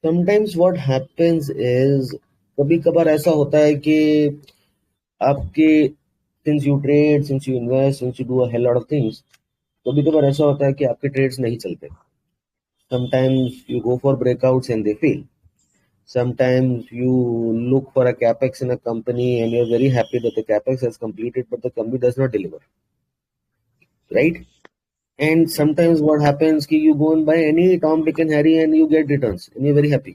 Sometimes what happens is, कभी कभार ऐसा होता है कि आपके, since you trade, since you invest, since you do a hell lot of things, कभी कभार ऐसा होता है कि आपके ट्रेड्स नहीं चलते. Sometimes you go for breakouts and they fail. Sometimes you look for a capex in a company and you're very happy that the capex has completed, but the company does not deliver, right? And sometimes what happens ki you go and buy any Tom, Dick and Harry and you get returns and you're very happy.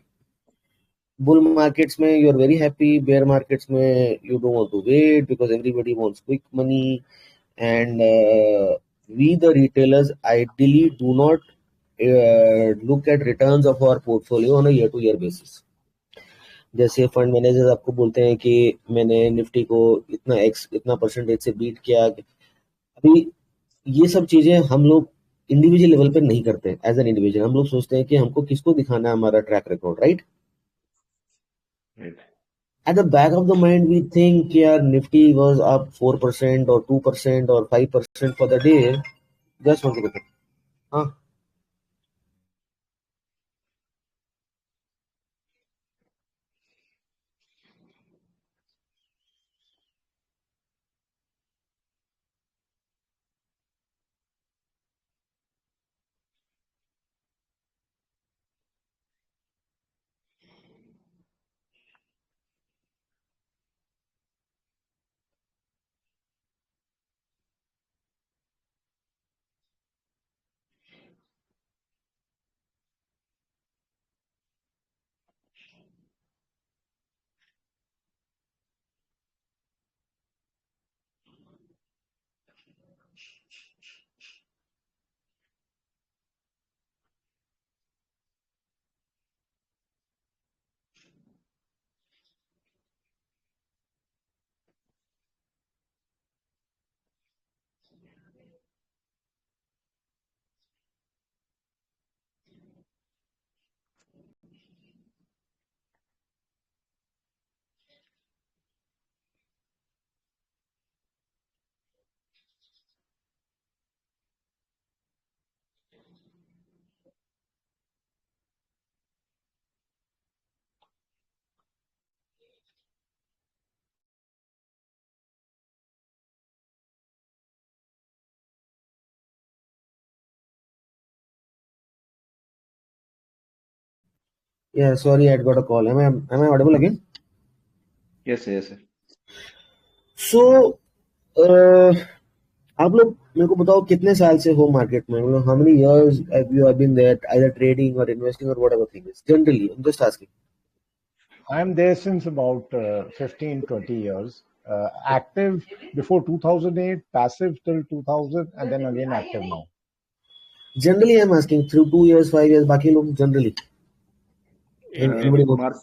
Bull markets mein you're very happy, bear markets mein you don't want to wait because everybody wants quick money. And we the retailers ideally do not look at returns of our portfolio on a year to year basis. जैसे fund managers आपको बोलते हैं कि मैंने Nifty को इतना percentage से beat किया. अभी ये सब चीजें हम लोग इंडिविजुअल लेवल पर नहीं करते. एज एन इंडिविजुअल हम लोग सोचते हैं कि हमको किसको दिखाना है हमारा track record, right? At the back of the mind we think यार Nifty was up 4% or 2% or 5% for the day. Just one second. हाँ, yeah, sorry, I got a call. Am I audible again? Yes, sir. Yes, sir. So आप लोग मेरे को बताओ कितने साल से हो मार्केट में, मतलब how many years have you been there either trading और इन्वेस्टिंग और whatever thing is generally, I am just asking. I'm there since about 15, 20 years. Active before 2008, passive till 2000, and then again active now. Generally I am asking through 2 years 5 years, बाकी लोग generally anybody go? March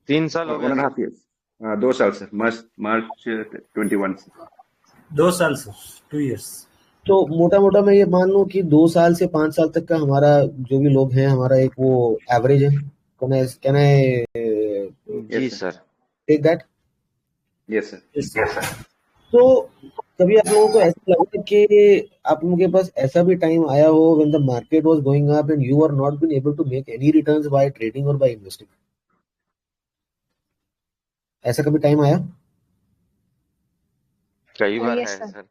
3 साल हो 1.5 years. 2 साल sir. March 21 से. 2 साल sir, 2 years. तो मोटा मोटा मैं ये मान लूं कि 2 साल से 5 साल तक का हमारा जो भी लोग हैं, हमारा एक वो एवरेज है. कैन आई जी sir. Take that? Yes, sir. Yes, sir. तो कभी आप लोगों को ऐसा लगा कि आप लोगों के पास ऐसा भी टाइम आया हो when the market was going up and you are not been able to make any returns by trading और बाय इन्वेस्टिंग? ऐसा कभी टाइम आया? कई बार Yes, है sir. Sir.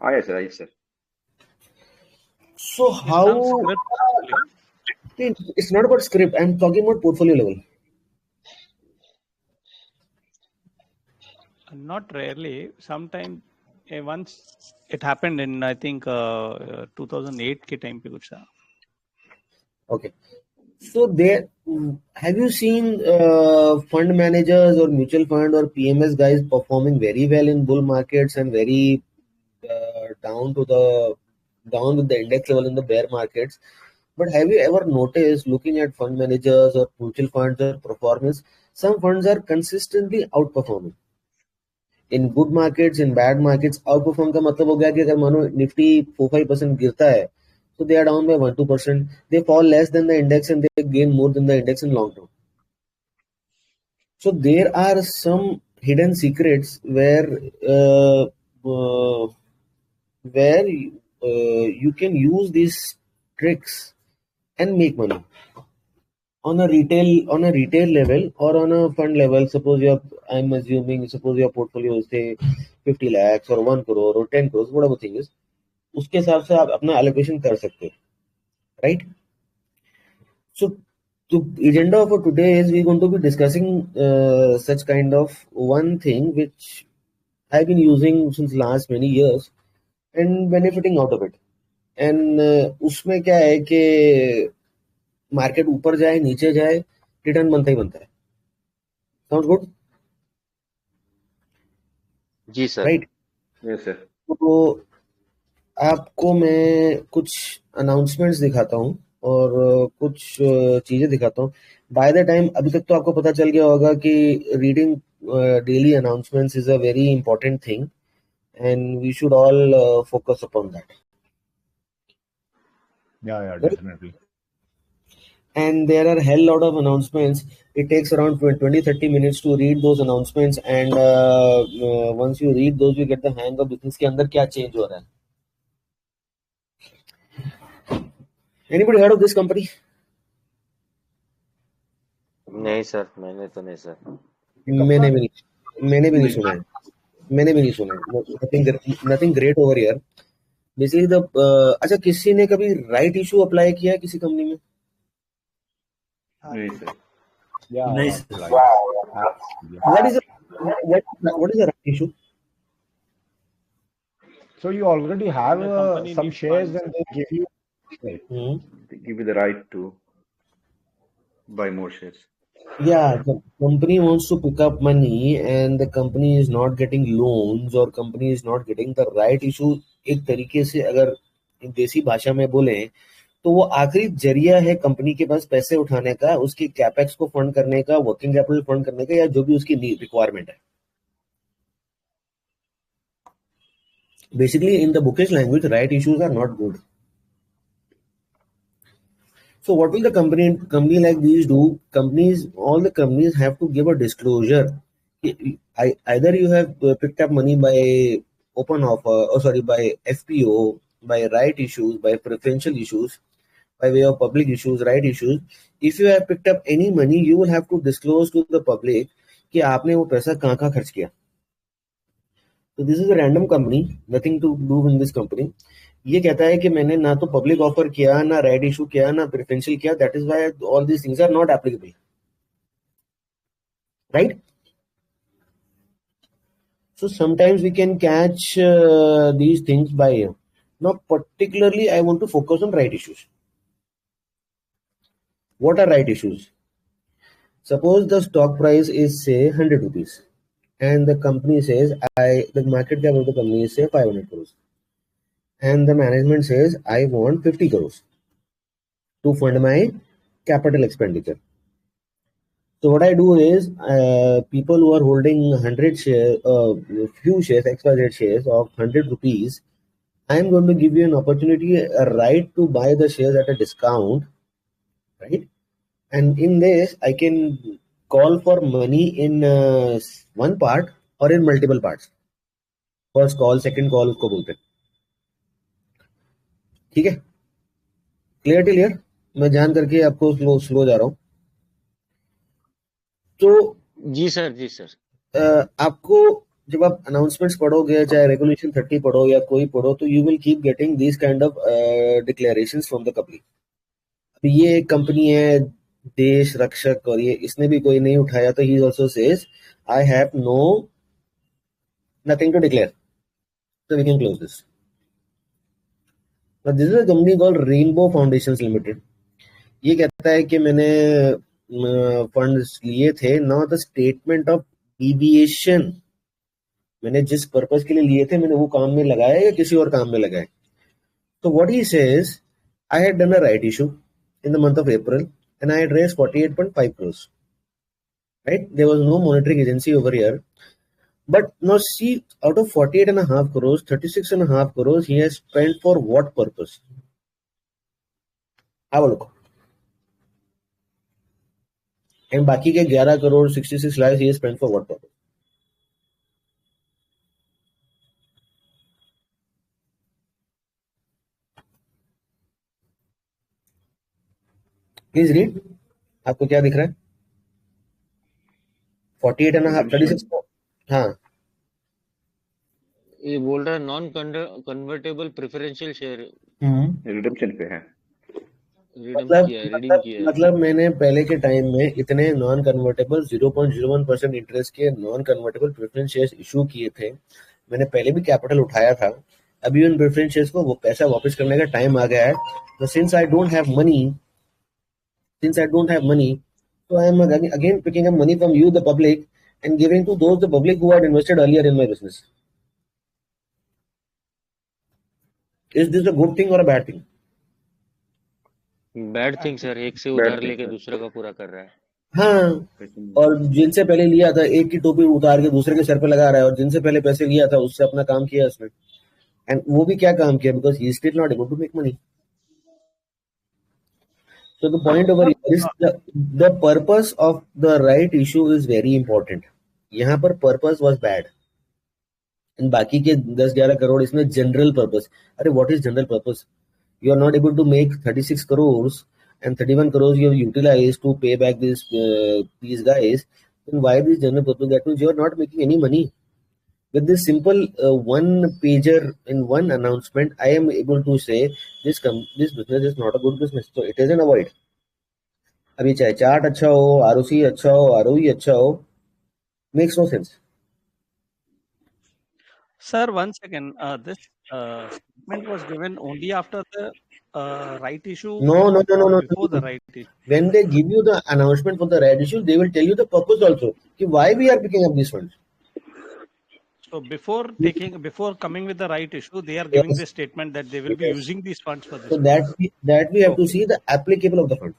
Yes, sir. Yes, sir. So how Some script portfolio. it's not about script, I'm talking about portfolio level. Not rarely. Sometimes once it happened in I think 2008 के time पे कुछ था. Okay. So there, have you seen fund managers or mutual fund or PMS guys performing very well in bull markets and very down with the index level in the bear markets? But have you ever noticed, looking at fund managers or mutual funds or performance, some funds are consistently outperforming. In good markets, in bad markets, outperform का मतलब हो गया कि अगर मानो Nifty 4-5% गिरता है, so they are down by 1-2%. They fall less than the index and they gain more than the index in long term. So there are some hidden secrets uh, where you can use these tricks and make money. on a retail level or on a fund level, suppose I'm assuming suppose your portfolio is say 50 lakhs or 1 crore or 10 crores, whatever thing is, उसके हिसाब से आप अपना allocation कर सकते हो, right? So the agenda for today is we're going to be discussing such kind of one thing which I've been using since last many years and benefiting out of it. And उसमें क्या है कि market ऊपर जाए नीचे जाए return बनता ही बनता है. Sounds good? जी सर. Right? Yes, sir. तो आपको मैं कुछ अनाउंसमेंट्स दिखाता हूँ और कुछ चीजें दिखाता हूँ. बाय द टाइम अभी तक तो आपको पता चल गया होगा कि reading daily announcements is a very important thing and we should all focus upon that. Yeah, definitely. And there are hell lot of announcements. It takes around 20-30 minutes to read those announcements, and once you read those you get the hang of business के अंदर क्या change हो रहा है. Anybody heard of this company? नहीं sir, मैंने तो नहीं सर. मैंने भी नहीं सुना है. Nothing great over here. Basically the अच्छा, किसी ने कभी राइट इशू अप्लाई किया है किसी कंपनी में? नहीं, sir. Yeah, Nice. like, What is a right issue? so you already have The company some needs shares funds. and they give you shares. They give you the right to buy more shares. Yeah, the company wants to pick up money and the company is not getting loans or company is not getting the right issue. एक तरीके से अगर देसी भाषा में बोले तो वो आखिरी जरिया है कंपनी के पास पैसे उठाने का, उसकी कैपेक्स को फंड करने का, वर्किंग कैपिटल फंड करने का, या जो भी उसकी रिक्वायरमेंट है. Basically, in the bookish language, right issues are not good. So what will the company like these do? All the companies have to give a disclosure. Either you have picked up money by open offer, or sorry, by FPO, by right issues, by preferential issues, by way of public issues, right issues. If you have picked up any money, you will have to disclose to the public कि आपने वो पैसा कहाँ खर्च किया. So this is a random company, nothing to do with this company. ये कहता है कि मैंने ना तो पब्लिक ऑफर किया, ना राइट इशू किया, ना प्रेफरेंशियल किया. That is why all these things are not applicable, right? So sometimes we can catch these things by ear. Now particularly I want to focus on right issues. What are right issues? Suppose the stock price is say 100 rupees and the company says the market cap of the company is say 500 crores and the management says I want 50 crores to fund my capital expenditure. So what I do is people who are holding 100 shares, few shares, XYZ shares of 100 rupees, I am going to give you an opportunity, a right to buy the shares at a discount, right? And in this, I can call for money in one part or in multiple parts. First call, second call उसको बोलते हैं. ठीक है? Clear till? मैं जान करके आपको slow जा रहा हूँ. तो जी सर, जी सर. आपको जब आप अनाउंसमेंट्स पढ़ोगे, चाहे रेगुलेशन 30 पढ़ो या कोई पढ़ो, तो you will keep getting this kind of declarations from the company. अभी ये एक कंपनी है देश रक्षक और ये इसने भी कोई नहीं उठाया तो he also says I have nothing to declare, so we can close this. Now this is a company called Rainbow Foundations Limited. ये कहता है कि मैंने फंड्स लिए थे, not the statement of deviation. मैंने जिस पर्पस के लिए लिए थे मैंने वो काम में लगाया या किसी और काम में लगाया. तो what he says, I had done a right issue in the month of April and I had raised 48.5 crores. Right? There was no monitoring agency over here. But now see, out of 48.5 crores, 36.5 crores he has spent for what purpose? Have a look. And बाकी के 11 crore 66 lakhs he has spent for what purpose? Please read. आपको क्या दिख रहा है? 48.5, 36। हाँ, ये बोल रहा है non convertible preferential share redemption पे है। रिडीम किया है। मतलब मैंने पहले के टाइम में इतने नॉन कन्वर्टेबल 0.01% इंटरेस्ट के non convertible preference shares issue किए थे। मैंने पहले भी कैपिटल उठाया था। अभी उन प्रेफरेंस शेयर्स को वो पैसा वापस करने का टाइम आ गया है। तो since I don't have money, so I am again picking up money from you, the public, and giving to those the public who had invested earlier in my business. Is this a good thing or a bad thing? Bad thing sir, एक से Bad उधार thing, लेके sir. दूसरे का पूरा कर रहा है। हाँ, और जिनसे पहले लिया था एक की टोपी उतार के दूसरे के सर पे लगा रहा है, और जिनसे पहले पैसे लिया था उससे अपना काम किया उसने। एंड वो भी क्या काम किया? Because he is still not able to make money. So the point over here is the purpose of the right issue is very important. यहाँ पर purpose was bad. And बाकी के 10-11 करोड़ इसमें general purpose. अरे what is general purpose? You are not able to make 36 crores and 31 crores you have utilized to pay back these guys. Then why this general purpose? That means you are not making any money. With this simple one pager in one announcement, I am able to say this business is not a good business. So it is an avoid. अभी चाहे chart अच्छा हो, ROC अच्छा हो, ROE अच्छा हो, makes no sense. Sir, one second. This statement was given only after the right issue. No. Before the right issue. When they give you the announcement for the right issue, they will tell you the purpose also. Why we are picking up these funds. So before coming with the right issue, they are giving the statement that they will be using these funds for this. So that we have to see the applicable of the funds.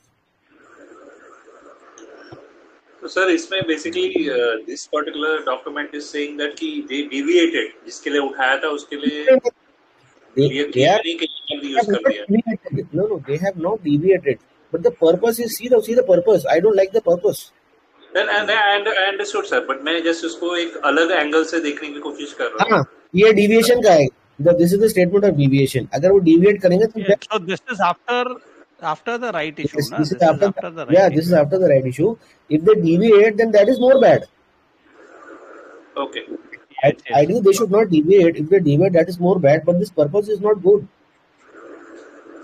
So sir, इसमें basically this particular document is saying that कि they deviated, जिसके लिए उठाया था उसके लिए clear किया नहीं कि use कर दिया. No, they have not deviated. But the purpose is see the purpose. I don't like the purpose. Then I understood sir, but मैं just उसको एक अलग एंगल से देखने की कोशिश कर रहा हूँ. हाँ, ये deviation का है. This is the statement of deviation. अगर वो deviate करेंगे तो so this is after the right issue. This is after the right issue. This is after the right issue. If they deviate, then that is more bad. Okay. Ideally, they should not deviate. If they deviate, that is more bad. But this purpose is not good.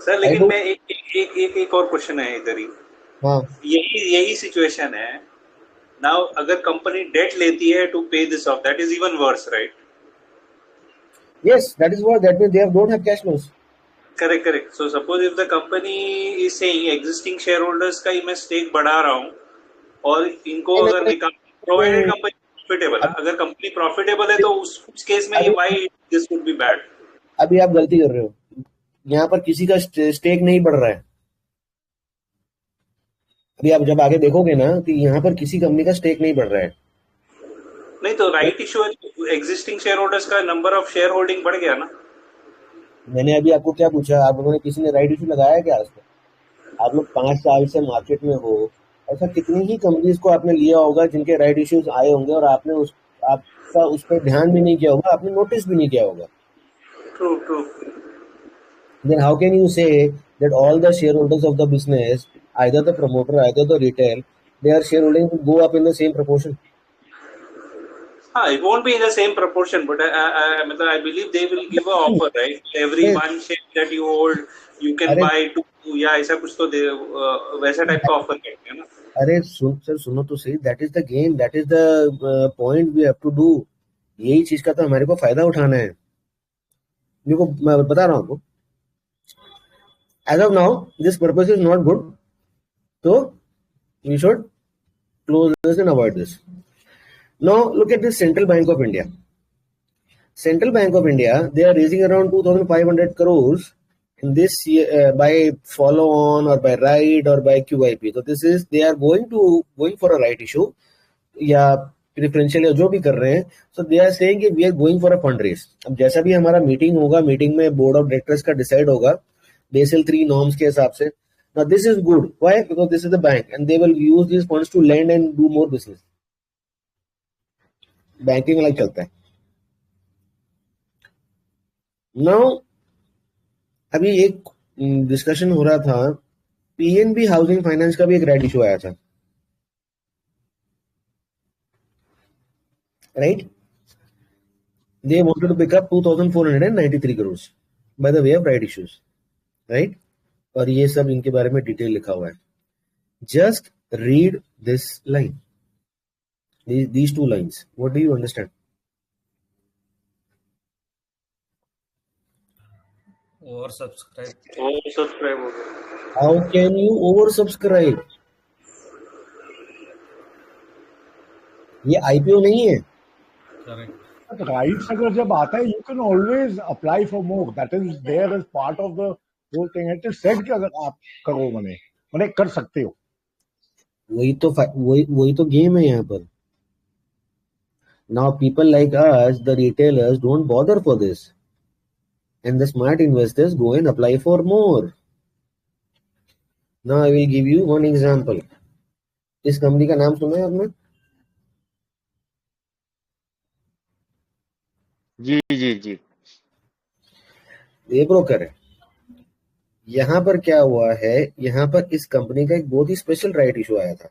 Sir लेकिन मैं एक और question है इधर ही. हाँ. यही situation है. Now अगर कंपनी डेट लेती है to pay this off, that is even worse, right? Yes, that is what. That means they don't have cash flows. Correct. So suppose if the company is saying existing shareholders का ही मैं stake बढ़ा रहा हूँ और इनको अगर निकाल provided company profitable है, अगर company profitable है तो उस केस में ये why this would be bad? अभी आप गलती कर रहे हो. यहाँ पर किसी का स्टेक नहीं बढ़ रहा है. अभी आप जब आगे देखोगे ना कि यहाँ पर किसी कंपनी का स्टेक नहीं बढ़ रहा है. नहीं तो right issue existing share holders का नंबर ऑफ शेयर होल्डिंग बढ़ गया ना. मैंने अभी आपको क्या पूछा? आप लोगों ने किसी ने राइट इशू लगाया क्या आज तक? आप लोग 5 साल से मार्केट में हो. ऐसा कितनी ही कंपनीज को आपने लिया होगा जिनके राइट इश्यूज आए होंगे और आपने आपका उस पर ध्यान भी नहीं किया होगा, आपने नोटिस भी नहीं किया होगा. True. Then how can you say that all the shareholders of the business, either the promoter, either the retail, their shareholding will go up in the same proportion? It won't be in the same proportion, but I believe they will give an offer, right? Every one share that you hold, you can buy 2, या ऐसा कुछ तो वैसा type का offer करते हैं ना. अरे सुनो तो सही. That is the game, that is the point we have to do. यही चीज का तो हमारे को फायदा उठाना है. देखो मैं बता रहा हूँ आपको. As of now, this purpose is not good, so we should close this and avoid this. Now look at the Central Bank of India. Central Bank of India, they are raising around 2,500 crores in this year by follow-on or by right or by QIP. So this is they are going for a right issue या preferential या जो भी कर रहे हैं. So they are saying कि we are going for a fundraise. अब जैसा भी हमारा मीटिंग होगा, मीटिंग में बोर्ड ऑफ डायरेक्टर्स का डिसाइड होगा Basel 3 norms के हिसाब से. Now this is good. Why? Because this is the bank and they will use these funds to lend and do more business. Banking like चलता है. Now अभी एक discussion हो रहा था पीएनबी हाउसिंग फाइनेंस का भी एक राइट इशू आया था, right? They wanted to pick up 2,493 crores by the way of right issues, right? और ये सब इनके बारे में डिटेल लिखा हुआ है. Just read this line, these two lines. What do you understand? Oversubscribe. Oversubscribe हो गया. How can you oversubscribe? ये IPO नहीं है. Correct. राइट्स अगर जब आता है, you can always apply for more. That is there as part of the whole thing. It is said कि अगर आप करो मने कर सकते हो. वही तो गेम है यहाँ पर. Now people like us, the retailers, don't bother for this, and the smart investors go and apply for more. Now I will give you one example. इस कंपनी का नाम सुना है आपने? जी. ये ब्रोकर है. यहाँ पर क्या हुआ है, यहाँ पर इस कंपनी का एक बहुत ही स्पेशल राइट इशू आया था,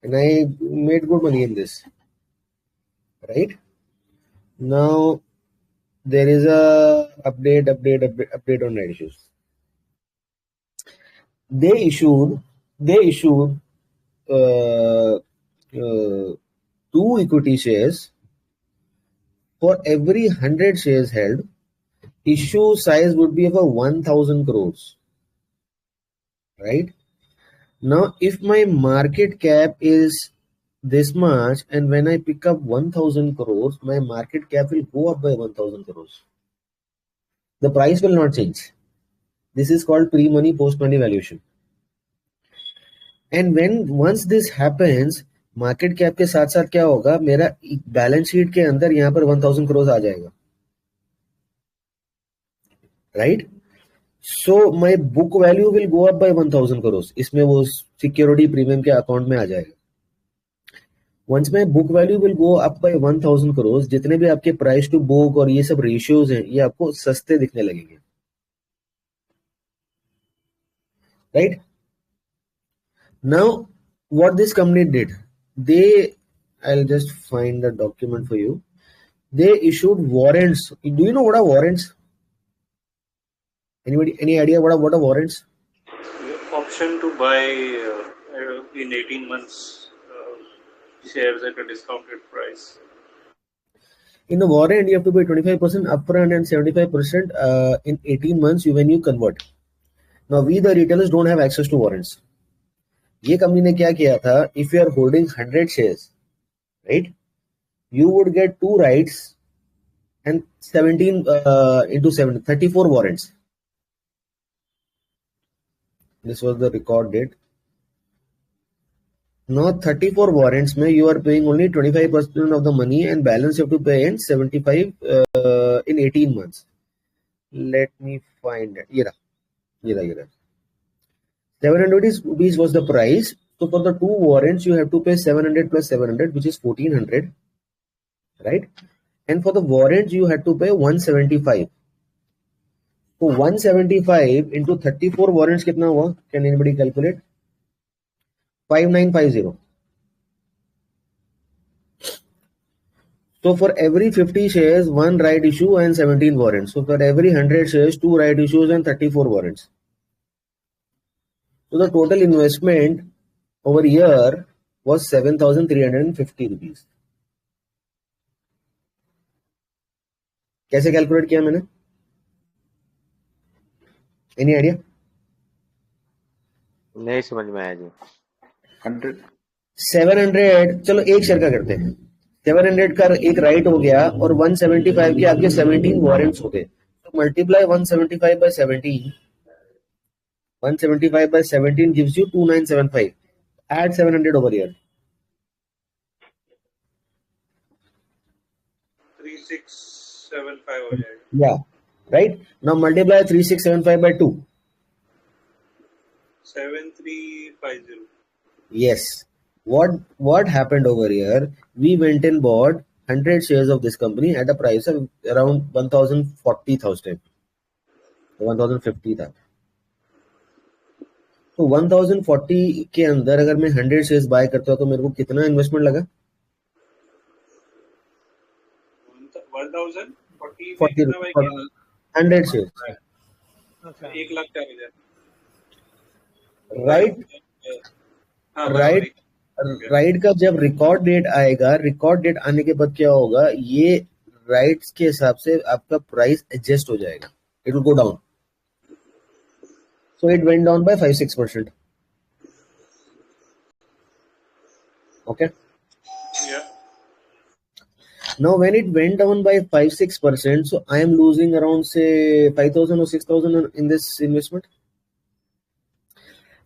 and I made good money in this, right? Now there is a update on right issues. They issued 2 equity shares for every 100 shares held. Issue size would be about 1,000 crores, right? Now, if my market cap is this much, and when I pick up 1,000 crores, my market cap will go up by 1,000 crores. The price will not change. This is called pre-money, post-money valuation. And once this happens, market cap के साथ साथ क्या होगा, मेरा balance sheet के अंदर यहाँ पर 1,000 crores आ जाएगा, right? So my book value will go up by 1,000 crores. इसमें वो सिक्योरिटी प्रीमियम के अकाउंट में आ जाएगा. Once my book value will go up by 1,000 crores, जितने भी आपके प्राइस टू बुक और ये सब रेशियोज हैं, ये आपको सस्ते दिखने लगेंगे, right? Now what this company did, I'll just find the document for you. They issued warrants. Do you know what are warrants? Anybody, any idea what are warrants? Option to buy in 18 months shares at a discounted price. In the warrant, you have to pay 25% upfront and 75% in 18 months when you convert. Now we the retailers don't have access to warrants. ये company ने क्या किया था, if you are holding 100 shares, right, you would get 2 rights and 17 into 7, 34 warrants. This was the record date. Now 34 warrants में you are paying only 25% of the money and balance you have to pay in 75 in 18 months. Let me find it. ये रहा. 700 rupees was the price. So for the 2 warrants you have to pay 700 plus 700, which is 1400, right? And for the warrants you had to pay 175. So 175 into 34 warrants कितना हुआ? Can anybody calculate? 5950. So for every 50 shares, 1 right issue and 17 warrants. So for every 100 shares, 2 right issues and 34 warrants. So the total investment over year was 7,350 rupees. कैसे calculate किया मैंने? Any idea? नहीं समझ में आया जी. 700, चलो एक शेयर का करते हैं. 700 का एक राइट हो गया और 175 के आपके 17 वारंट्स हो गए. तो multiply 175 by 17. 175 by 17 gives you 2975. Add 700 over here. 3675 हो जाएगा. Yeah, right. Now multiply 3675 by 2. 7350. Yes. What happened over here? We went and bought 100 shares of this company at a price of around 1,040,000. 1,050 that. तो 1040 के अंदर अगर मैं 100 shares bye करता हूँ तो मेरे को कितना इन्वेस्टमेंट लगा? 1040 में 40 कितना बाय किया? 100 शेयर्स, 1,04,000। राइट? हाँ राइट बराबर। राइट का जब रिकॉर्ड डेट आएगा, रिकॉर्ड डेट आने के बाद क्या होगा, ये राइट्स के हिसाब से आपका प्राइस एडजस्ट हो जाएगा, it will go down. So it went down by 5-6%. Okay. Yeah. Now when it went down by 5-6%, so I am losing around say 5,000 or 6,000 in this investment.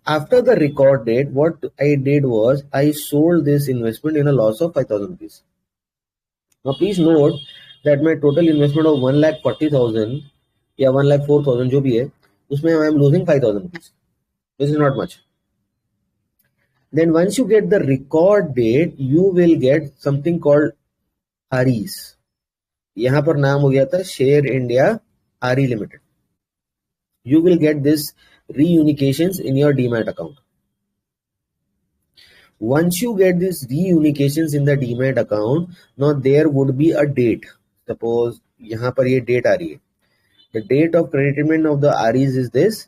After the record date, what I did was I sold this investment in a loss of 5,000 rupees. Now please note that my total investment of 1,40,000 या 1,04,000 जो भी है, उसमें I am losing 5,000 rupees. This is not much. Then once you get the record date, you will get something called REs. यहाँ पर नाम हो गया था share India RE limited. You will get this reunifications in your demat account. Once you get these reunifications in the demat account, now there would be a date. Suppose यहाँ पर ये date आ रही है. The date of creditment of the REs is this,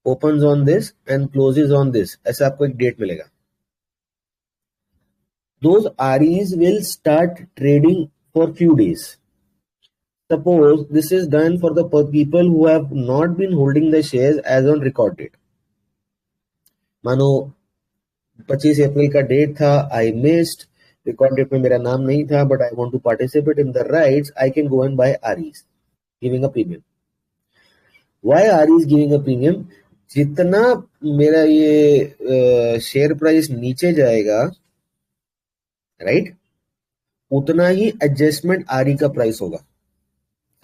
opens on this and closes on this. ऐसा आपको एक date मिलेगा. Those REs will start trading for few days. Suppose this is done for the people who have not been holding the shares as on record date. मानो 25 अप्रैल का date था, I missed, record date में मेरा नाम नहीं था, but I want to participate in the rights, I can go and buy REs, giving a premium. Why REs giving a premium? जितना मेरा ये शेयर प्राइस नीचे जाएगा, राइट, उतना ही एडजस्टमेंट RE का प्राइस होगा.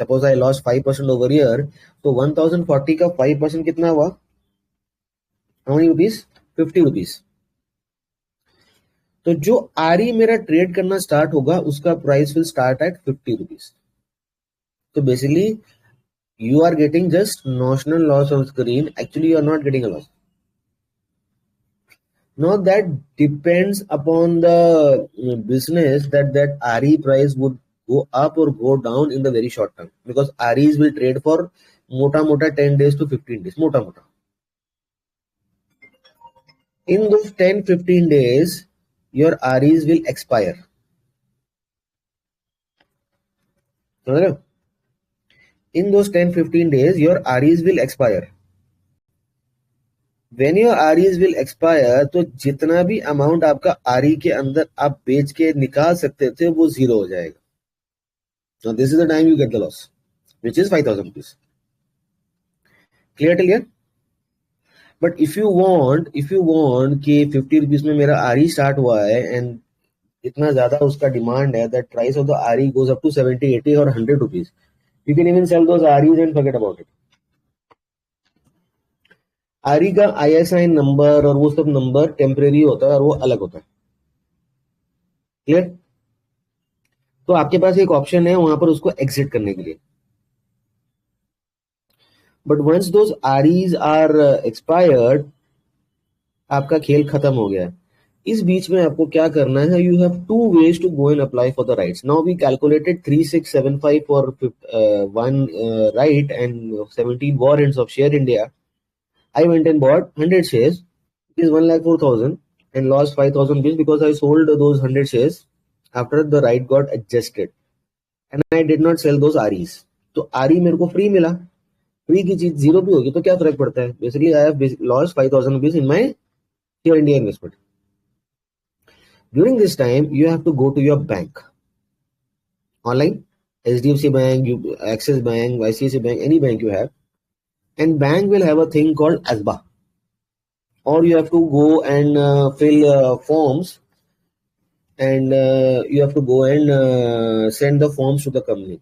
Suppose I lost 5% over here, तो 1040 का 5% कितना हुआ? How many rupees? 50 rupees. तो जो RE मेरा ट्रेड करना स्टार्ट होगा उसका price will start at 50 rupees. तो basically you are getting just notional loss on screen. Actually you are not getting a loss. Now that depends upon the business that RE price would go up or go down in the very short term, because REs will trade for mota 10 days to 15 days, mota. In those 10-15 days your REs will expire. In those 10-15 days your REs will expire. When your REs will expire, तो जितना भी amount आपका RE के अंदर आप बेच के निकाल सकते थे वो जीरो हो जाएगा. Now this is the time you get the loss, which is 5,000 rupees. Clear till here? But if you want कि 50 rupees में मेरा RE start हुआ है and इतना ज्यादा उसका डिमांड है that price of the RE goes up to 70, 80 or 100 rupees, you can even sell those REs and forget about it. RE का ISIN नंबर और वो सब नंबर टेम्परेरी होता है और वो अलग होता है. क्लियर? तो आपके पास एक ऑप्शन है वहां पर उसको एग्जिट करने के लिए. But once those REs are expired, आपका खेल खत्म हो गया. इस बीच में आपको क्या करना है? You have 2 ways to go and apply for the rights. Now we calculated 3,675 for one right and 17 warrants of Share India. I went and bought 100 shares, it is 1,04,000, and lost 5,000 rupees because I sold those 100 shares after the right got adjusted, and I did not sell those REs. तो RE मेरे को free मिला. Free की चीज zero भी होगी तो क्या फर्क पड़ता है? Basically I have lost 5,000 rupees in my Share India investment. During this time, you have to go to your bank online, HDFC Bank, Axis Bank, ICICI Bank, any bank you have, and bank will have a thing called ASBA, or you have to go and fill forms, and you have to go and send the forms to the company.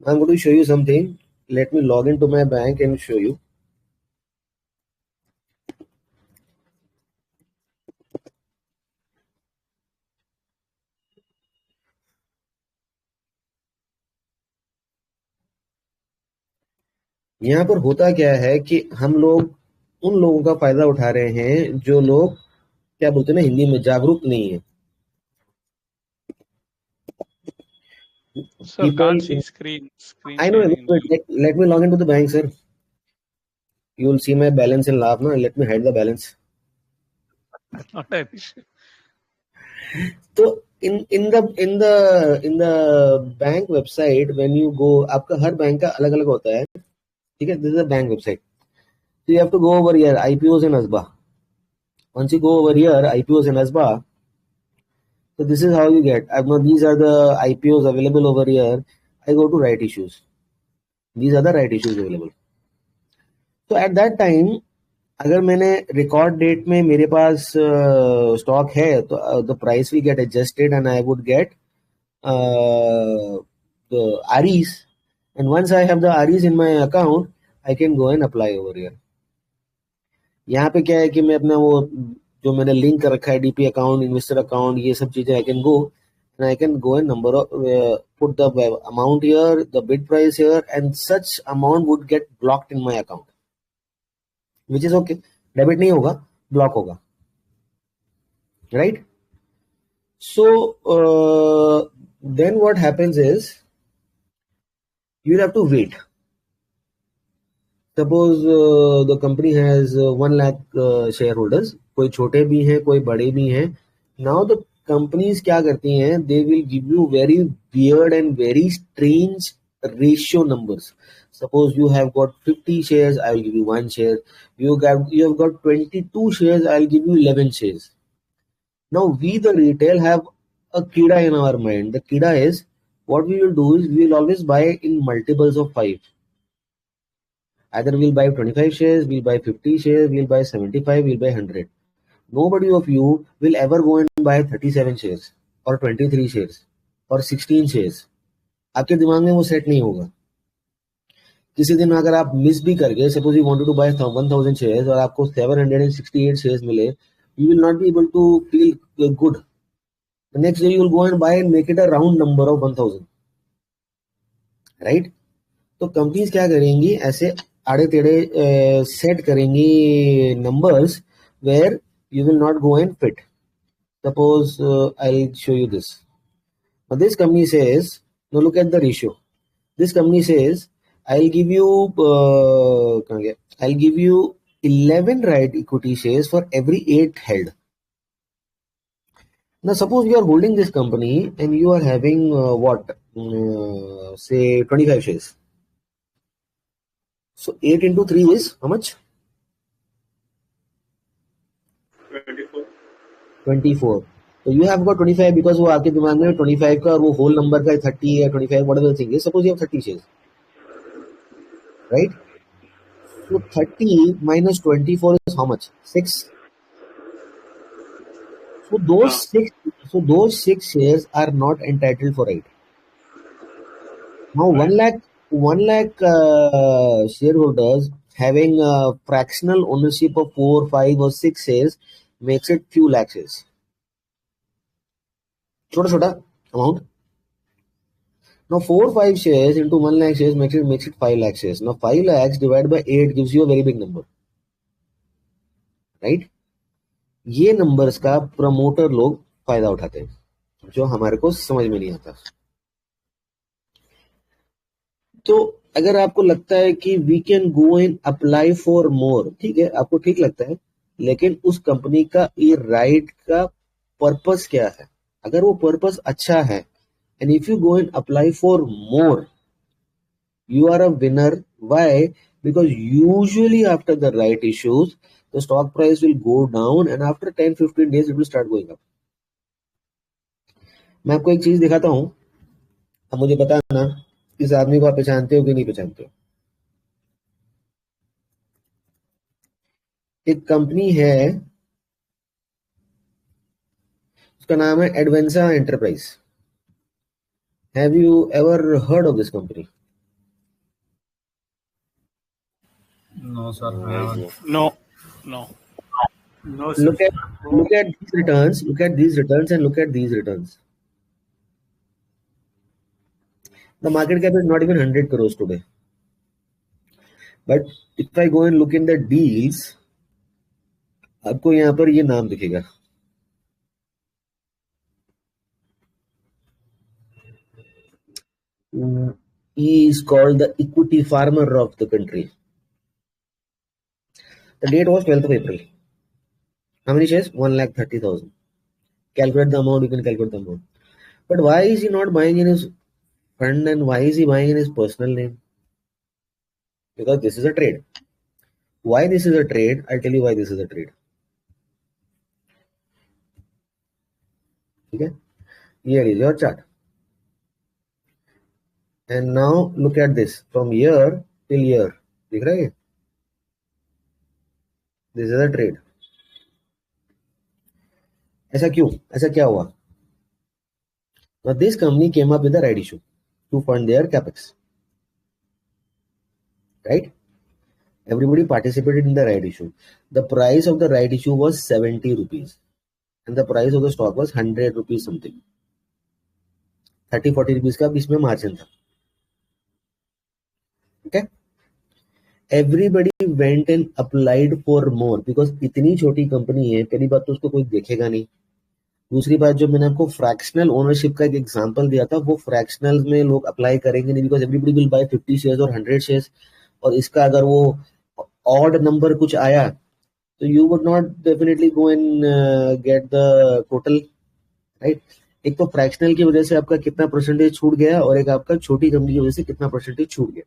I'm going to show you something. Let me log into my bank and show you. यहाँ पर होता क्या है कि हम लोग उन लोगों का फायदा उठा रहे हैं जो लोग क्या बोलते हैं ना हिंदी में, जागरूक नहीं है. Sir, People, can't see screen I know. sharing. Let me log into the bank, sir. You will see my balance and laugh. No, let me hide the balance. Not an issue. तो in the bank website when you go, आपका हर bank का अलग अलग होता है, ठीक है. This is a bank website, so you have to go over here IPOs and ASBA. Once you go over here IPOs and ASBA, so this is how you get. These are the IPOs available over here. I go to right issues. These are the right issues available. So at that time, अगर मैंने record date में मेरे पास stock है तो the price will get adjusted and I would get the REs, and once I have the REs in my account, I can go and apply over here. यहाँ पे क्या है कि मैं अपना वो जो मैंने लिंक कर रखा है डीपी अकाउंट, इन्वेस्टर अकाउंट, ये सब चीजें आई can go and I can go and number of put the amount here, the bid price here, and such amount would get blocked in my account, which is okay. Debit नहीं होगा, block होगा, right? So then what happens is you'll have to wait. Suppose the company has 1 lakh shareholders, कोई छोटे भी हैं कोई बड़े भी हैं. Now the companies क्या करती हैं, they will give you very weird and very strange ratio numbers. Suppose you have got 50 shares, I will give you 1 share. You have got 22 shares, I will give you 11 shares. Now we the retail have a kida in our mind. The kida is, what we will do is we will always buy in multiples of 5. Either we'll buy 25 shares, we'll buy 50 shares, we'll buy 75, we'll buy 100. Nobody of you will ever go and buy 37 shares or 23 shares or 16 shares. आपके दिमाग में वो set नहीं होगा. किसी दिन अगर आप मिस भी कर गए, suppose you wanted to buy 1000 shares और आपको 768 शेयर्स मिले, you will not be able to feel good. The next day you will go and buy and make it a round number of 1000, right? तो companies क्या करेंगी, ऐसे आड़े टेढ़े set करेंगी numbers where you will not go and fit. Suppose I'll show you this. Now this company says, now look at the ratio. This company says, I'll give you 11 right equity shares for every 8 held. Now suppose you are holding this company and you are having say 25 shares. So 8 into 3 is how much? 24. So you have got 25 because वो आपके दिमाग में 25 का और वो whole number का 30 या 25 whatever the thing is. Suppose you have 30 shares, right? So 30 minus 24 is how much? 6. So those 6 shares are not entitled for right. Now 1 lakh shareholders having a fractional ownership of 4, 5 or 6 shares makes it few lakh shares. छोटा amount. Now 4-5 shares into 1 lakh shares makes it 5 lakh shares. Now 5 lakhs divided by 8 gives you a very big number, right? ये numbers का promoter लोग फायदा उठाते हैं, जो हमारे को समझ में नहीं आता. तो अगर आपको लगता है कि we can go and apply for more, ठीक है, आपको ठीक लगता है, लेकिन उस कंपनी का ये राइट का पर्पस क्या है? अगर वो पर्पस अच्छा है, and if you go and apply for more, you are a winner. Why? Because usually after the right issues, the stock price will go down and after 10-15 days it will start going up. मैं आपको एक चीज दिखाता हूं, अब मुझे बताना इस आदमी को आप पहचानते हो कि नहीं पहचानते हो. एक कंपनी है, उसका नाम है एडवेंसा enterprise. Have you ever heard of this company? No, sir. I haven't. No. Sir. Look at these returns. Look at these returns and look at these returns. The market cap is not even 100 crores today. But if I go and look in the deals, आपको यहाँ पर ये नाम दिखेगा, he is called the equity farmer of the country. The date was 12th of April. How many shares? 1,30,000. Calculate the amount, you can calculate the amount. But why is he not buying in his fund and why is he buying in his personal name? Because this is a trade. Why this is a trade? I'll tell you why this is a trade. Okay? Here is your chart. And now look at this from year till year. दिख रहा है? This is a trade. ऐसा क्यों? ऐसा क्या हुआ? Now this company came up with a right issue to fund their capex. Right? Everybody participated in the right issue. The price of the right issue was 70 rupees. And the price of the stock was 100 rupees something. 30-40 rupees का इसमें margin था. Okay? Everybody went and applied for more because इतनी छोटी company है, पहली बात तो उसको कोई देखेगा नहीं. दूसरी बात, जो मैंने आपको फ्रैक्शनल ओनरशिप का एक एग्जांपल दिया था, वो फ्रैक्शनल में लोग अप्लाई करेंगे नहीं because everybody will buy 50 shares और 100 शेयर्स, और इसका अगर वो ऑड नंबर कुछ आया तो you would not definitely go and get the total, right. एक तो फ्रैक्शनल की वजह से आपका कितना परसेंटेज छूट गया और एक आपका छोटी कंपनी की वजह से कितना परसेंटेज छूट गया.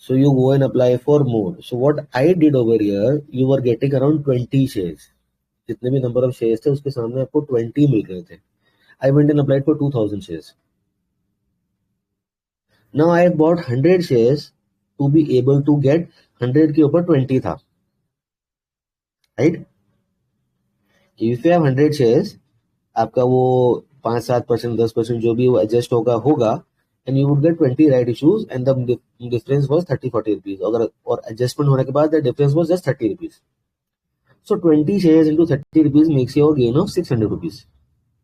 So you go and apply for more. So what I did over here, you were getting around 20 shares. जितने भी number of shares थे उसके सामने आपको 20 मिल रहे थे. I went and applied for 2,000 shares. Now I bought 100 shares to be able to get 100 के ऊपर 20 था. Right? If you have 100 shares, आपका वो 5-7%, 10% जो भी वो adjust होगा, and you would get 20 right issues and the difference was 30-40 rupees. और adjustment होने के बाद the difference was just 30 rupees. So 20 shares into 30 rupees makes you a gain of 600 rupees,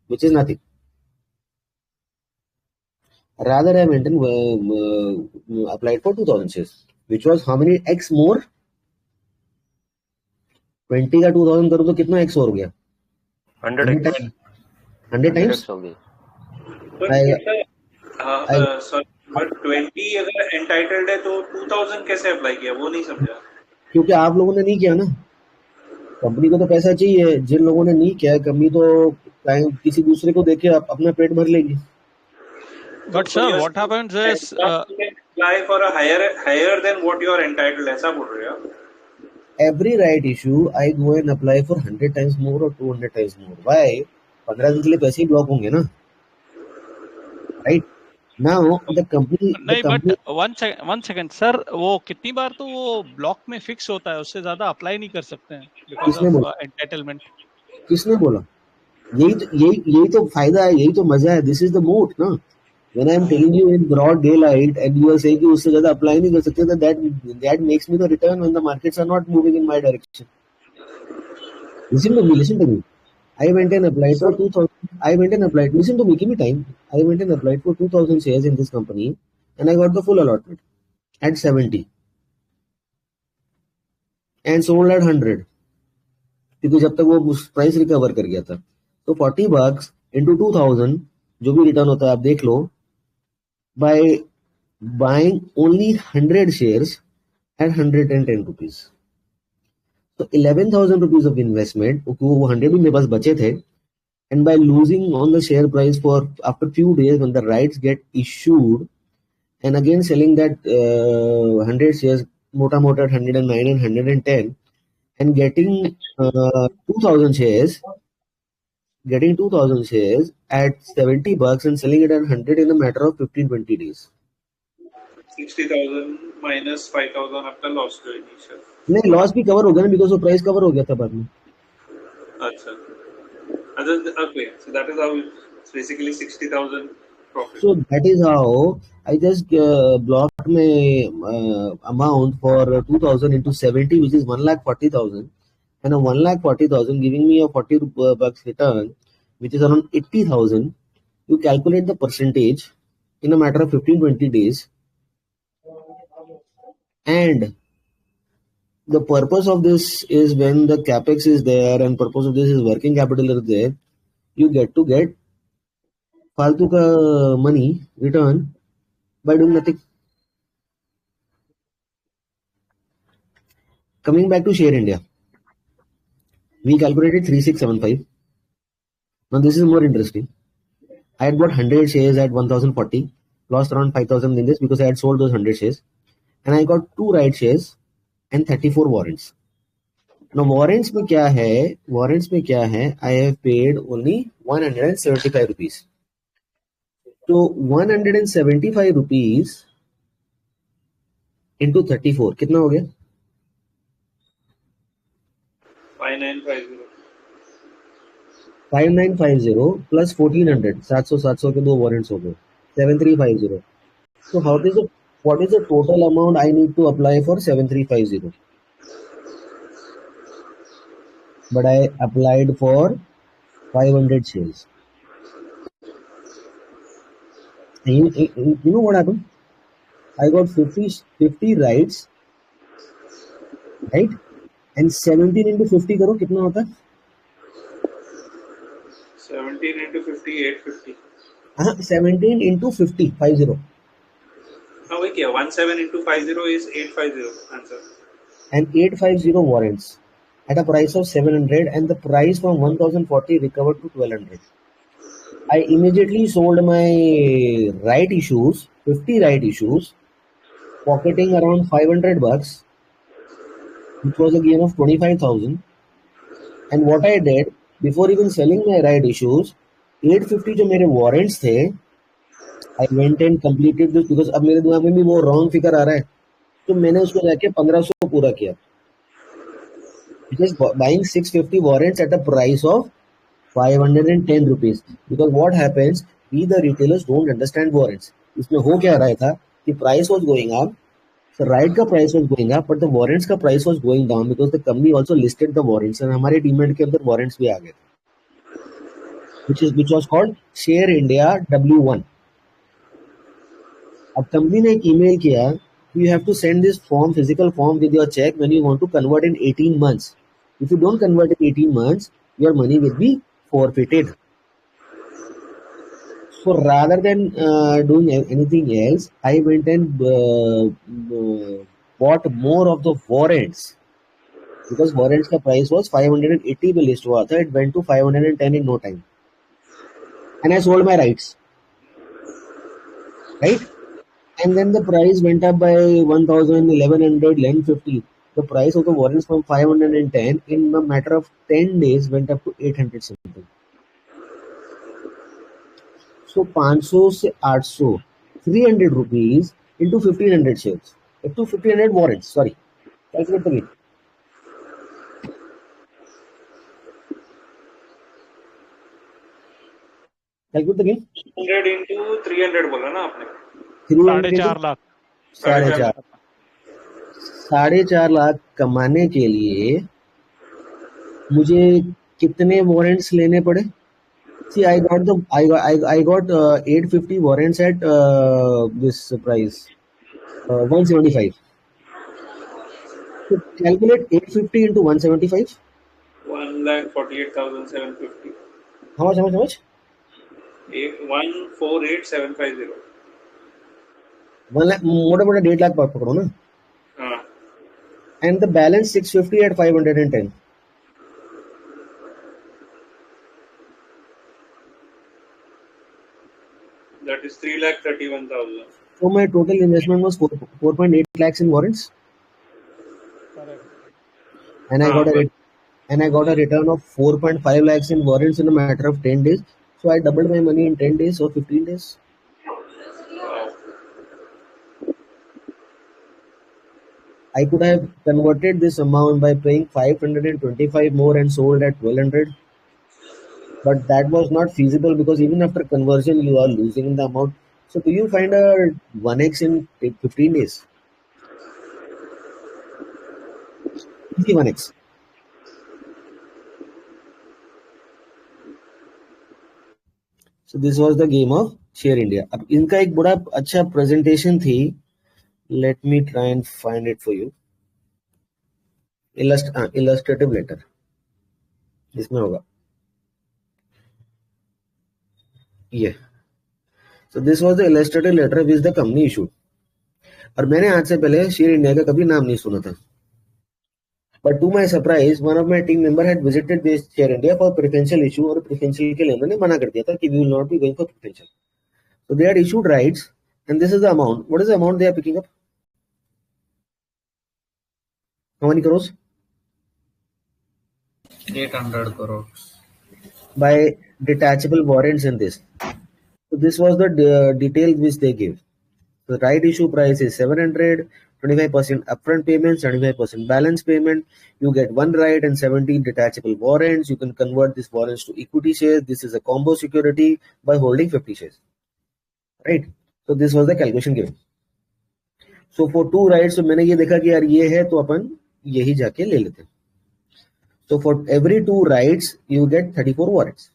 which is nothing. Rather I went and applied for 2,000 shares, which was how many x more? 20 का 2,000 करो तो कितना x और हो गया? 100x. 100 times? हो गई. Sorry, but 20 अगर एंटाइटल्ड है तो 2000 कैसे अप्लाई किया, वो नहीं समझा. क्योंकि आप लोगों ने नहीं किया ना. कंपनी को तो पैसा चाहिए. जिन लोगों ने नहीं किया, कंपनी तो किसी दूसरे को देके अपना पेट भर लेगी. But sir, what happens is apply for a higher than what you are entitled, ऐसा बोल रहे हो. Every right issue I go and apply for 100 times more or 200 times more. Why? 15 दिन के लिए पैसे ही ब्लॉक होंगे ना. Right? Now the company. नहीं, but one second sir, वो कितनी बार तो वो ब्लॉक में फिक्स होता है, उससे ज्यादा अप्लाई नहीं कर सकते हैं because of entitlement. किसने बोला? यही तो फायदा है, यही तो मजा है. This is the moat ना. When I am telling you in broad daylight and you are saying कि उससे ज्यादा अप्लाई नहीं कर सकते, that makes me the return when the markets are not moving in my direction. Listen to me. I went and applied for 2,000. Listen to me, give me time. I went and applied for 2,000 shares in this company and I got the full allotment at 70 and sold at 100 क्योंकि जब तक वो price recover कर गया था. तो $40 into 2,000 जो भी रिटर्न होता है आप देख लो. By buying only 100 shares at 110 rupees. So 11,000 rupees of investment, वो 100 भी मेरे पास बचे थे, and by losing on the share price for after few days when the rights get issued and again selling that 100 shares mota at 109 and 110 and getting 2,000 shares at $70 and selling it at 100 in a matter of 15-20 days. 60,000 minus 5,000 आपका loss जो initial. नहीं, loss भी cover हो गया ना because वो price cover हो गया था बाद में. अच्छा, okay, so that is how it's basically 60,000 profit. So that is how I just blocked my amount for 2,000 into 70, which is 1,40,000, and a 1,40,000 giving me a $40 return, which is around 80,000. You calculate the percentage in a matter of 15-20 days, and the purpose of this is when the capex is there and purpose of this is working capital is there, you get to get फालतू का money return by doing nothing. Coming back to Share India, we calculated 3675. Now this is more interesting. I had got 100 shares at 1040, lost around 5000 in this because I had sold those 100 shares, and I got 2 right shares and 34 warrants. Now warrants में क्या है? Warrants में क्या है? I have paid only 175 rupees. So 175 rupees into 34 कितना हो गया? 5950. 5950 plus 1400, 700 के 2 warrants हो गए, 7350. So what is the total amount I need to apply for 7350? But I applied for 500 shares. And you know what happened? I got 50 rights, right? And 17 into 50 करो कितना होता है? 17 into 50, 850. 17 into 50, 50. हाँ वही किया, 17 into 50 is 850 answer. And 850 warrants at a price of 700, and the price from 1040 recovered to 1200. I immediately sold my right issues, 50 right issues, pocketing around 500 bucks, which was a gain of 25,000. And what I did, before even selling my right issues, 850 जो मेरे warrants थे, I went and completed this because अब मेरे दिमाग में भी वो wrong figure आ रहा है, तो मैंने उसको जाके 1500 पूरा किया. Just buying 650 warrants at a price of 510 rupees. Because what happens, we the retailers don't understand warrants. इसमें हो क्या रहा था कि price was going up, so right का price was going up, but the warrants का price was going down because the company also listed the warrants, and हमारे demat के अंदर warrants भी आ गए, which was called Share India W1. अब company ने एक email किया, you have to send this form, physical form with your check when you want to convert in 18 months. If you don't convert in 18 months, your money will be forfeited. So rather than doing anything else, I went and bought more of the warrants because warrants का price was 580 पे list हुआ था. It went to 510 in no time, and I sold my rights, right? And then the price went up by 1,000, 1,100, 1,150. The price of the warrants from 510 in a matter of 10 days went up to 800 something. So 500 से 800, 300 rupees into 1,500 shares, into 1,500 warrants. Sorry, calculate the gain. Calculate the gain. 100 into 300 बोला ना आपने? 4.5 लाख. 4.5 लाख कमाने के लिए मुझे कितने warrants लेने पड़े? See, I got 850 warrants at this price, 175. So calculate 850 into 175. 1,48,750. How much? 1,48,750. 1 lakh, मोटा 1.5 lakh पकड़ो ना. हाँ. And the balance 650 at 510. That is 3,31,000. So my total investment was 4.8 lakhs in warrants. Correct. And I got a return of 4.5 lakhs in warrants in a matter of 10 days. So I doubled my money in 10 days or 15 days. Wow. I could have converted this amount by paying 525 more and sold at 1,200. But that was not feasible because even after conversion, you are losing the amount. So do you find a 1x in 15 days? Easy 1x. So this was the game of Share India. अब इनका एक बड़ा अच्छा presentation थी. Let me try and find it for you. Illustrative letter इसमें होगा ये. So this was the illustrative letter which the company issued. और मैंने आज से पहले शेयर इंडिया का कभी नाम नहीं सुना था. But to my surprise, one of my team member had visited this Share India for preferential issue और preferential के लिए उन्होंने मना कर दिया था कि we will not be going for preferential. So they had issued rights and this is the amount. What is the amount they are picking up? How many crores? 800 crores. By detachable warrants in this. So this was the detail which they gave. The right issue price is 700, 25% upfront payment, 75% balance payment. You get one right and 17 detachable warrants. You can convert these warrants to equity shares. This is a combo security by holding 50 shares. Right? So this was the calculation given. So for 2 rights, so मैंने ये देखा कि यार ये है तो अपन यही जाके ले लेते हैं. So for every 2 rights, you get 34 warrants.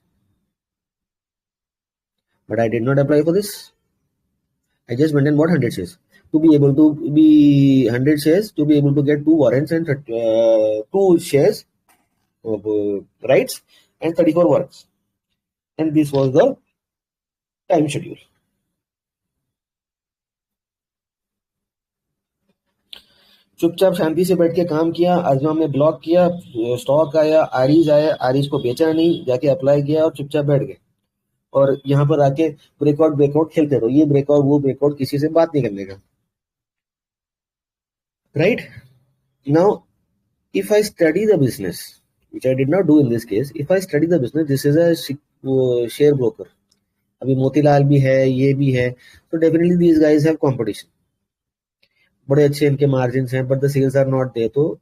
But I did not apply for this. I just went and bought 100 shares. To be able to be 100 shares, to be able to get 2 warrants and 2 shares of rights and 34 warrants. And this was the time schedule. चुपचाप शांति से बैठ के काम किया. आजमा में block किया, stock आया, आरीज आया, आरीज को बेचा नहीं, जाके अप्लाई किया और चुपचाप बैठ गए. और यहाँ पर आके ब्रेकआउट खेलते रहो. ये ब्रेकआउट वो ब्रेकआउट, किसी से बात नहीं करने का. Right now if I study the business, which I did not do in this case, if I study the business, this is a share broker. अभी मोतीलाल भी है, ये भी है. So definitely these guys have competition. बड़े अच्छे इनके margins हैं, but the sales are not there. So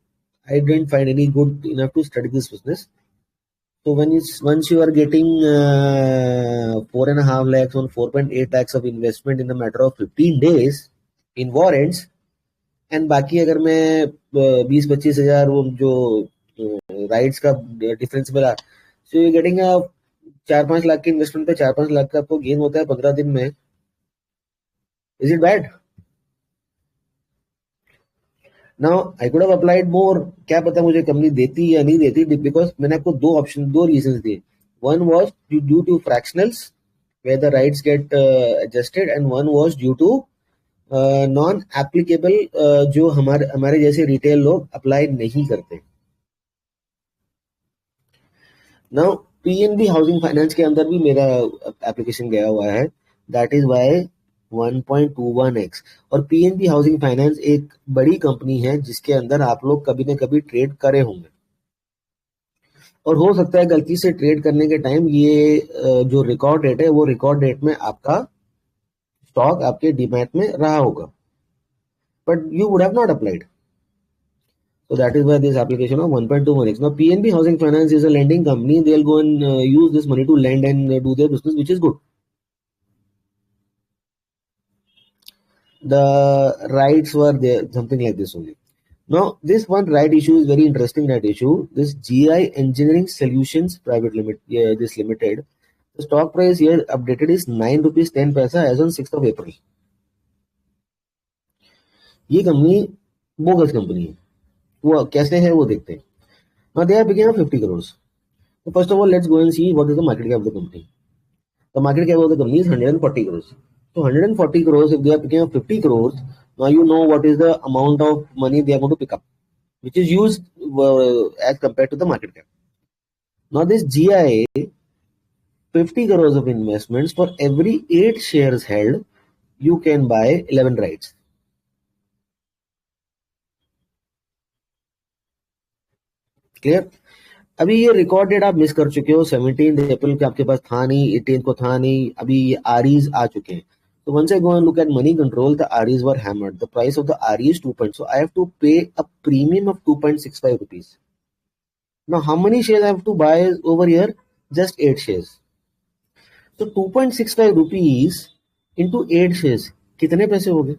I didn't find any good enough to study this business. So once you are getting 4.5 lakhs on 4.8 lakhs of investment in a matter of 15 days in warrants, and बाकी अगर मैं 20-25 हजार वो जो rights का difference मिला, so you're getting a 4-5 lakh के investment पे 4-5 लाख का आपको गेन होता है 15 दिन में. Is it bad? Now I could have applied more. क्या पता मुझे कंपनी देती या नहीं देती, because मैंने आपको 2 reasons दिए. One was due to fractionals where the rights get adjusted, and one was due to non applicable जो हमारे जैसे रिटेल लोग अप्लाई नहीं करते. नाउ पीएनबी हाउसिंग फाइनेंस के अंदर भी मेरा एप्लीकेशन गया हुआ है. That is why 1.21x. और पीएनबी हाउसिंग फाइनेंस एक बड़ी कंपनी है जिसके अंदर आप लोग कभी ना कभी ट्रेड करे होंगे, और हो सकता है गलती से ट्रेड करने के टाइम ये जो रिकॉर्ड डेट है वो रिकॉर्ड डेट में आपका स्टॉक आपके डीमैट में रहा होगा, but you would have not applied. So that is why this application of 1.21x. Now PNB Housing Finance is a lending company. They'll go and use this money to lend and do their business, which is good. The rights were there, something like this only. Now this one right issue is very interesting. Right issue, this GI Engineering Solutions Private Limited, this limited. The stock price here updated is 9 rupees 10 paisa as on 6th of April. ये company bogus company है. वो कैसे है वो देखते हैं. Now they are picking up 50 crores. So first of all, let's go and see what is the market cap of the company. The market cap of the company is 140 crores. So 140 crores, if they are picking up 50 crores, now you know what is the amount of money they are going to pick up, which is used as compared to the market cap. Now this GI 50 crores of investments, for every 8 shares held, you can buy 11 rights. Clear? अभी ये record date आप miss कर चुके हो. 17 अप्रैल के आपके पास था नहीं, 18 को था नहीं. अभी आरईज आ चुके हैं. So once I go and look at money control, the REs were hammered. The price of the RE is 2. So I have to pay a premium of 2.65 rupees. Now how many shares I have to buy over here? Just 8 shares. तो 2.65 rupees into 8 shares कितने पैसे हो गए?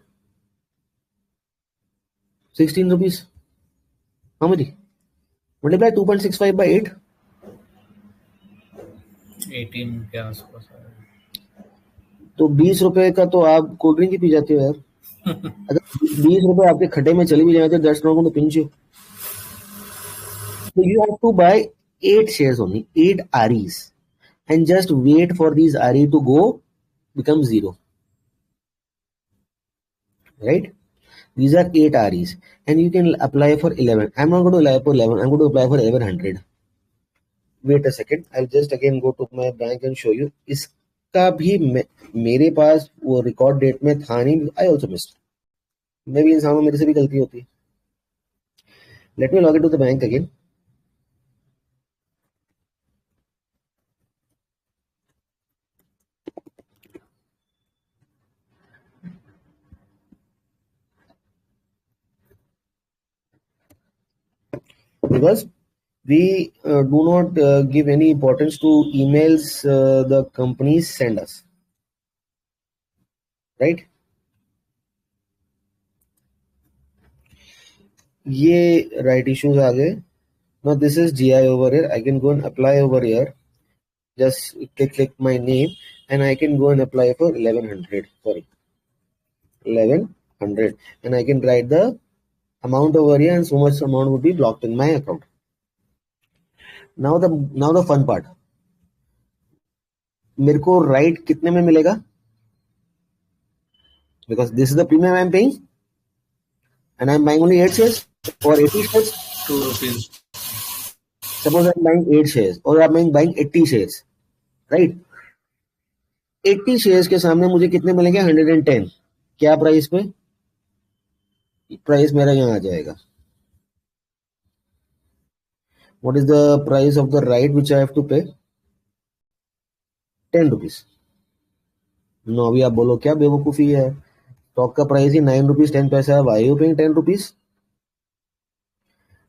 16 rupees. How many? Multiply 2.65 by 8. 18 के आसपास. तो 20 रुपए का तो आप कोल्ड ड्रिंक ही पी जाते हो यार. अगर 20 रुपए आपके खड्डे में चले भी जाए तो that's not going to pinch you. So you have to buy 8 shares only, 8 REs, and just wait for these RE to go become 0. Right? These are 8 REs, and you can apply for 11. I'm not going to apply for 11. I'm going to apply for 1100. Wait a second. I'll just again go to my bank and show you. इसका भी मेरे पास वो record date में था नहीं. I also missed. मैं भी इंसान हूं, मेरे से भी गलती होती है. Let me log into the bank again. Because we do not give any importance to emails the companies send us, right? ये right issues आ गए. Now this is GI over here. I can go and apply over here. Just click my name and I can go and apply for 1100. Sorry, 1100, and I can write the amount over here, and so much amount would be blocked in my account. Now the fun part. मेरे को right कितने में मिलेगा? Because this is the premium I'm paying, and I'm buying only 8 shares or 80 shares. 2 rupees. Suppose I'm buying 8 shares or I'm buying 80 shares, right? 80 shares के सामने मुझे कितने मिलेंगे? 110. क्या प्राइस पे? प्राइस मेरा यहाँ आ जाएगा. What is the price of the right which I have to pay? 10 rupees. No, अभी आप बोलो क्या बेवकूफ़ी है? स्टॉक का प्राइस ही 9 rupees 10 पैसा है. Why are you paying 10 rupees?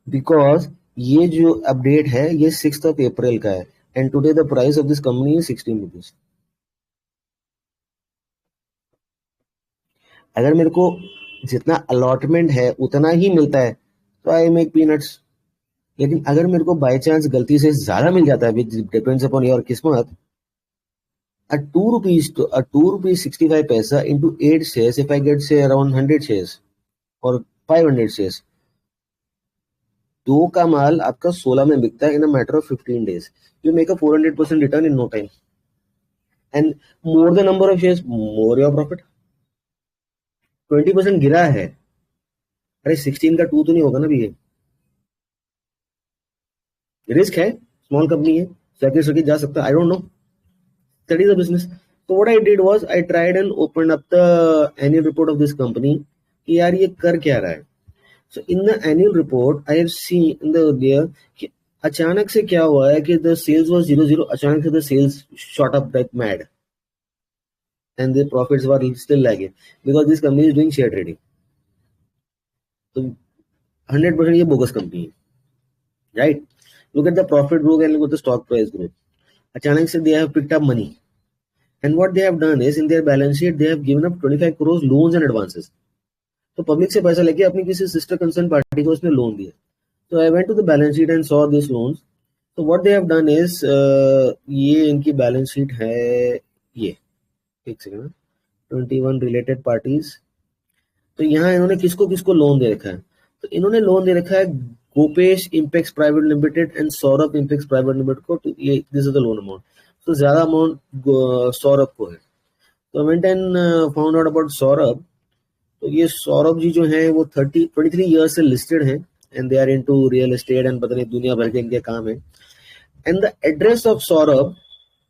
Because ये जो अपडेट है ये 6th of April का है, and today the price of this company is 16 rupees. अगर मेरे को जितना अलॉटमेंट है उतना ही मिलता है तो आई मेक पीनट्स. लेकिन अगर मेरे को बाय चांस गलती से ज्यादा मिल जाता है, विच डिपेंड्स अपॉन योर किस्मत, a 2 rupees 65 paisa into 8 shares, if I get say around 100 shares or 500 shares, 2 का माल आपका 16 में बिकता है in a matter of 15 days. You make a 400% return in no time, and more the number of shares, more your profit. 20% गिरा है. अरे 16 का 2 तो नहीं होगा ना भी. ये रिस्क है, स्मॉल कंपनी है, सर्किट जा सकता है. आई don't no. Study the business. So what I did was I tried and opened up the annual report of this company कि यार ये कर क्या रहा है. So in the annual report I have seen in the earlier कि अचानक से क्या हुआ है कि the sales was 0, अचानक से the sales shot up like mad and the profits were still lagging because this company is doing share trading. तो 100% ये bogus company है, right? Look at the profit growth and look at the stock price growth. अचानक से they have picked up money, and what they have done is in their balance sheet they have given up 25 crores loans and advances. तो public से पैसा लेके अपनी किसी sister concern party को उसने लोन दिया. So I went to the balance sheet and saw these loans. So what they have done is ये इनकी बैलेंस शीट है. ये एक सेकंड, 21 रिलेटेड पार्टीज. तो यहाँ इन्होंने किसको किसको लोन दे रखा है? तो इन्होंने लोन दे रखा है Gopesh Impex Private Limited and Saurabh Impex Private Limited को. तो ये this is the loan amount. तो ज्यादा अमाउंट सौरभ को है. तो I went and found out about Saurabh. तो ये सौरभ जी जो है वो 23 ईयर्स से लिस्टेड है and they are into real estate and पता नहीं दुनिया भर के इनके काम है. And the address of Saurabh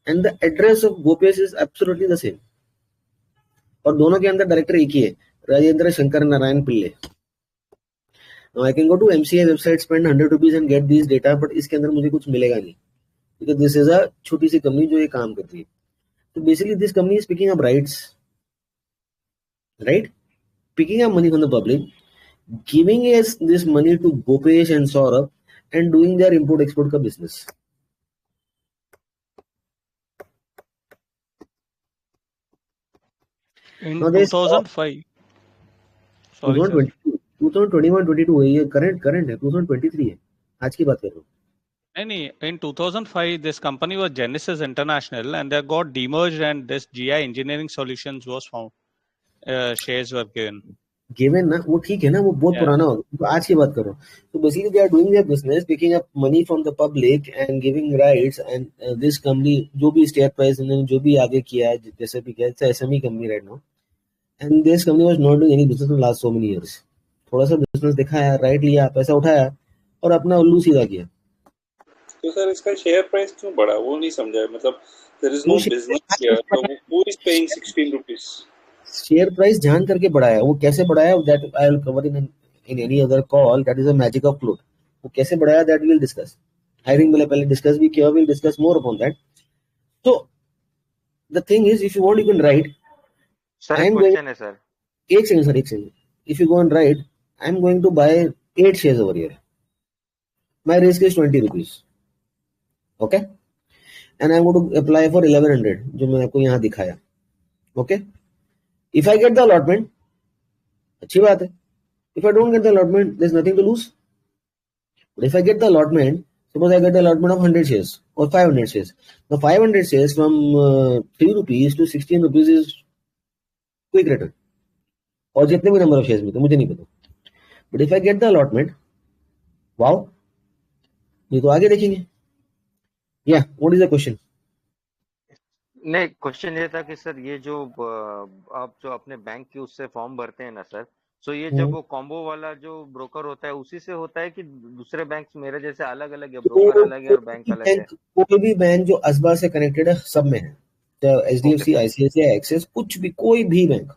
and the address of Gopesh is absolutely the same. और दोनों के अंदर डायरेक्टर एक ही है, राजेंद्र शंकर नारायण पिल्ले. Now I can go to MCI website, spend 100 rupees and get these data, but इसके अंदर मुझे कुछ मिलेगा नहीं because this is a छोटी सी कंपनी जो ये काम करती है. So basically this company is picking up rights, right? Picking up money from the public, giving us this money to Gopesh and Saurabh and doing their import-export का business. In Now they 2005. Sorry, sir. 2021-22 है ये. Current है 2023 है. आज की बात कर रहा हूँ. नहीं, in 2005 this company was Genesis International and they got demerged and this GI Engineering Solutions was found. Shares were given. Given ना, वो ठीक है ना, वो बहुत Yeah. पुराना होगा, तो आज की बात करो. तो basically they are doing their business, picking up money from the public and giving rights, and this company जो भी स्टेयर प्राइस इन्होंने जो भी आगे किया है, जैसे भी किया है, SME company right now, and this company was not doing any business in last so many years. थोड़ा सा बिजनेस दिखाया, राइट लिया, पैसा उठाया और अपना उल्लू सीधा किया. तो सर इसका शेयर प्राइस क्यों बढ़ा, वो नहीं समझा. मतलब देयर इज नो वो बिजनेस हियर, तो who is paying 16 rupees? Share price जान करके बढ़ाया. वो कैसे बढ़ाया, that I will cover in any other call. That is the magic of float. वो कैसे बढ़ाया, दैट विल डिस्कस. हायरिंग वाले पहले डिस्कस भी किया, will discuss more upon that. तो the thing is, if you want you can write. Sir I एक am going, question है सर. एक सेकंड सर, एक second. If you go and write, I am going to buy 8 shares over here. My risk is 20 rupees. Okay, and I'm going to apply for 1100 जो मैंने आपको यहाँ दिखाया. Okay, if I get the allotment, अच्छी बात है. If I don't get the allotment, there's nothing to lose. But if I get the allotment, suppose I get the allotment of 100 shares or 500 shares. The 500 shares from 3 rupees to 16 rupees is quick return. और जितने भी number of shares में थे मुझे नहीं पता. But if I get the allotment, wow, ये तो आगे देखेंगे. या व्हाट इज द क्वेश्चन? नहीं, क्वेश्चन ये था कि सर ये जो आप जो अपने बैंक की उससे फॉर्म भरते हैं ना सर, सो ये जब वो कॉम्बो वाला जो ब्रोकर होता है उसी से होता है कि दूसरे बैंक मेरे जैसे अलग अलग है, ब्रोकर अलग है और बैंक अलग है? कोई भी बैंक जो असबा से कनेक्टेड है सब में है. HDFC, ICICI, एक्सिस, कुछ भी, कोई भी bank.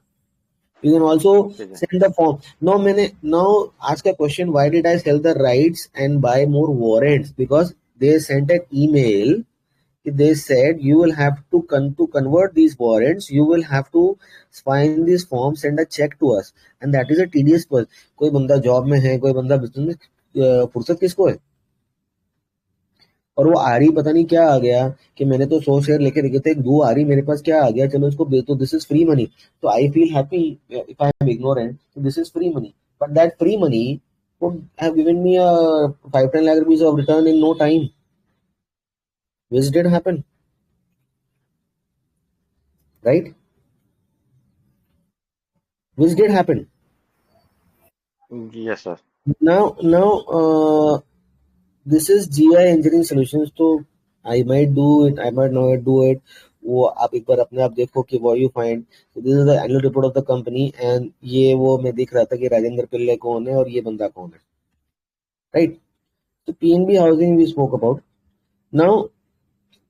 You can also send the form. Now ask a question, why did I sell the rights and buy more warrants? Because they sent an email. They said you will have to convert these warrants. You will have to find this form, send a check to us, and that is a tedious process. कोई बंदा job में है, कोई बंदा business में, फुर्सत किसको है? और वो आरी पता नहीं क्या आ गया कि मैंने तो 100 शेयर लेके रखे थे, 2 आरी मेरे पास क्या आ गया, चलो इसको बेचो, दिस इज फ्री मनी. तो I feel happy if I am ignorant, this is free money. But that free money would have given me a 5-10 lakh rupees of return in no time, which did happen, right? Which did happen. Yes sir. Now this is GI Engineering Solutions. तो I might do it, I might not do it. वो आप एक बार अपने आप देखो कि what you find. So this is the annual report of the company, and ये वो मैं देख रहा था कि राजेंद्र पिल्ले कौन है और ये बंदा कौन है, right? तो PNB Housing we spoke about. Now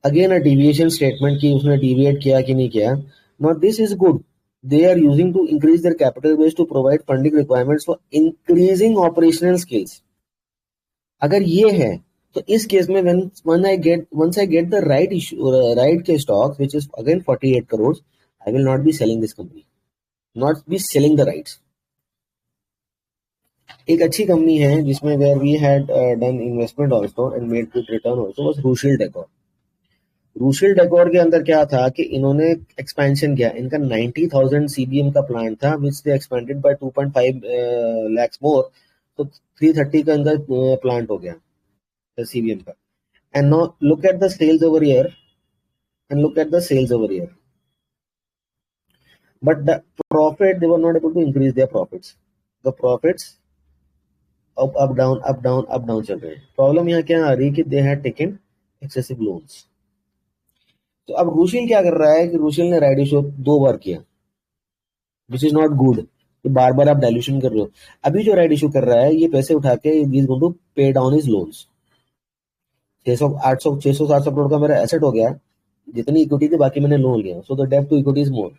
again a deviation statement कि उसने deviate किया कि नहीं किया. Now this is good. They are using to increase their capital base to provide funding requirements for increasing operational skills. अगर ये है तो इस केस में once I get the right issue, right के stocks, which is again 48 crores, I will not be selling this company, not be selling the rights. एक अच्छी company है जिसमें where we had done investment also and made good return also was Rushil Decor. Rushil Decor के अंदर क्या था कि इन्होंने एक्सपेंशन किया. इनका 90,000 CBM का प्लान था, which they expanded by 2.5 lakhs more. तो 330 का इनका प्लांट हो गया CBM का. And now look at the sales over here and look at the sales over here. But the profit, they were not able to increase their profits. The profits up down चल रहे हैं. Problem यहाँ क्या आ रही है कि they had taken excessive loans. तो अब रूशिल क्या कर रहा है कि रूशिल ने राइट इशू 2 बार किया, which is not good. कि बार बार आप डायल्यूशन कर रहे हो. अभी जो राइट इशू कर रहा है ये पैसे उठा के he is going to pay down his loans. 600-700 crore का मेरा एसेट हो गया, जितनी इक्विटी थी बाकी मैंने लोन लिया. सो द डेब्ट टू इक्विटी इज मोर.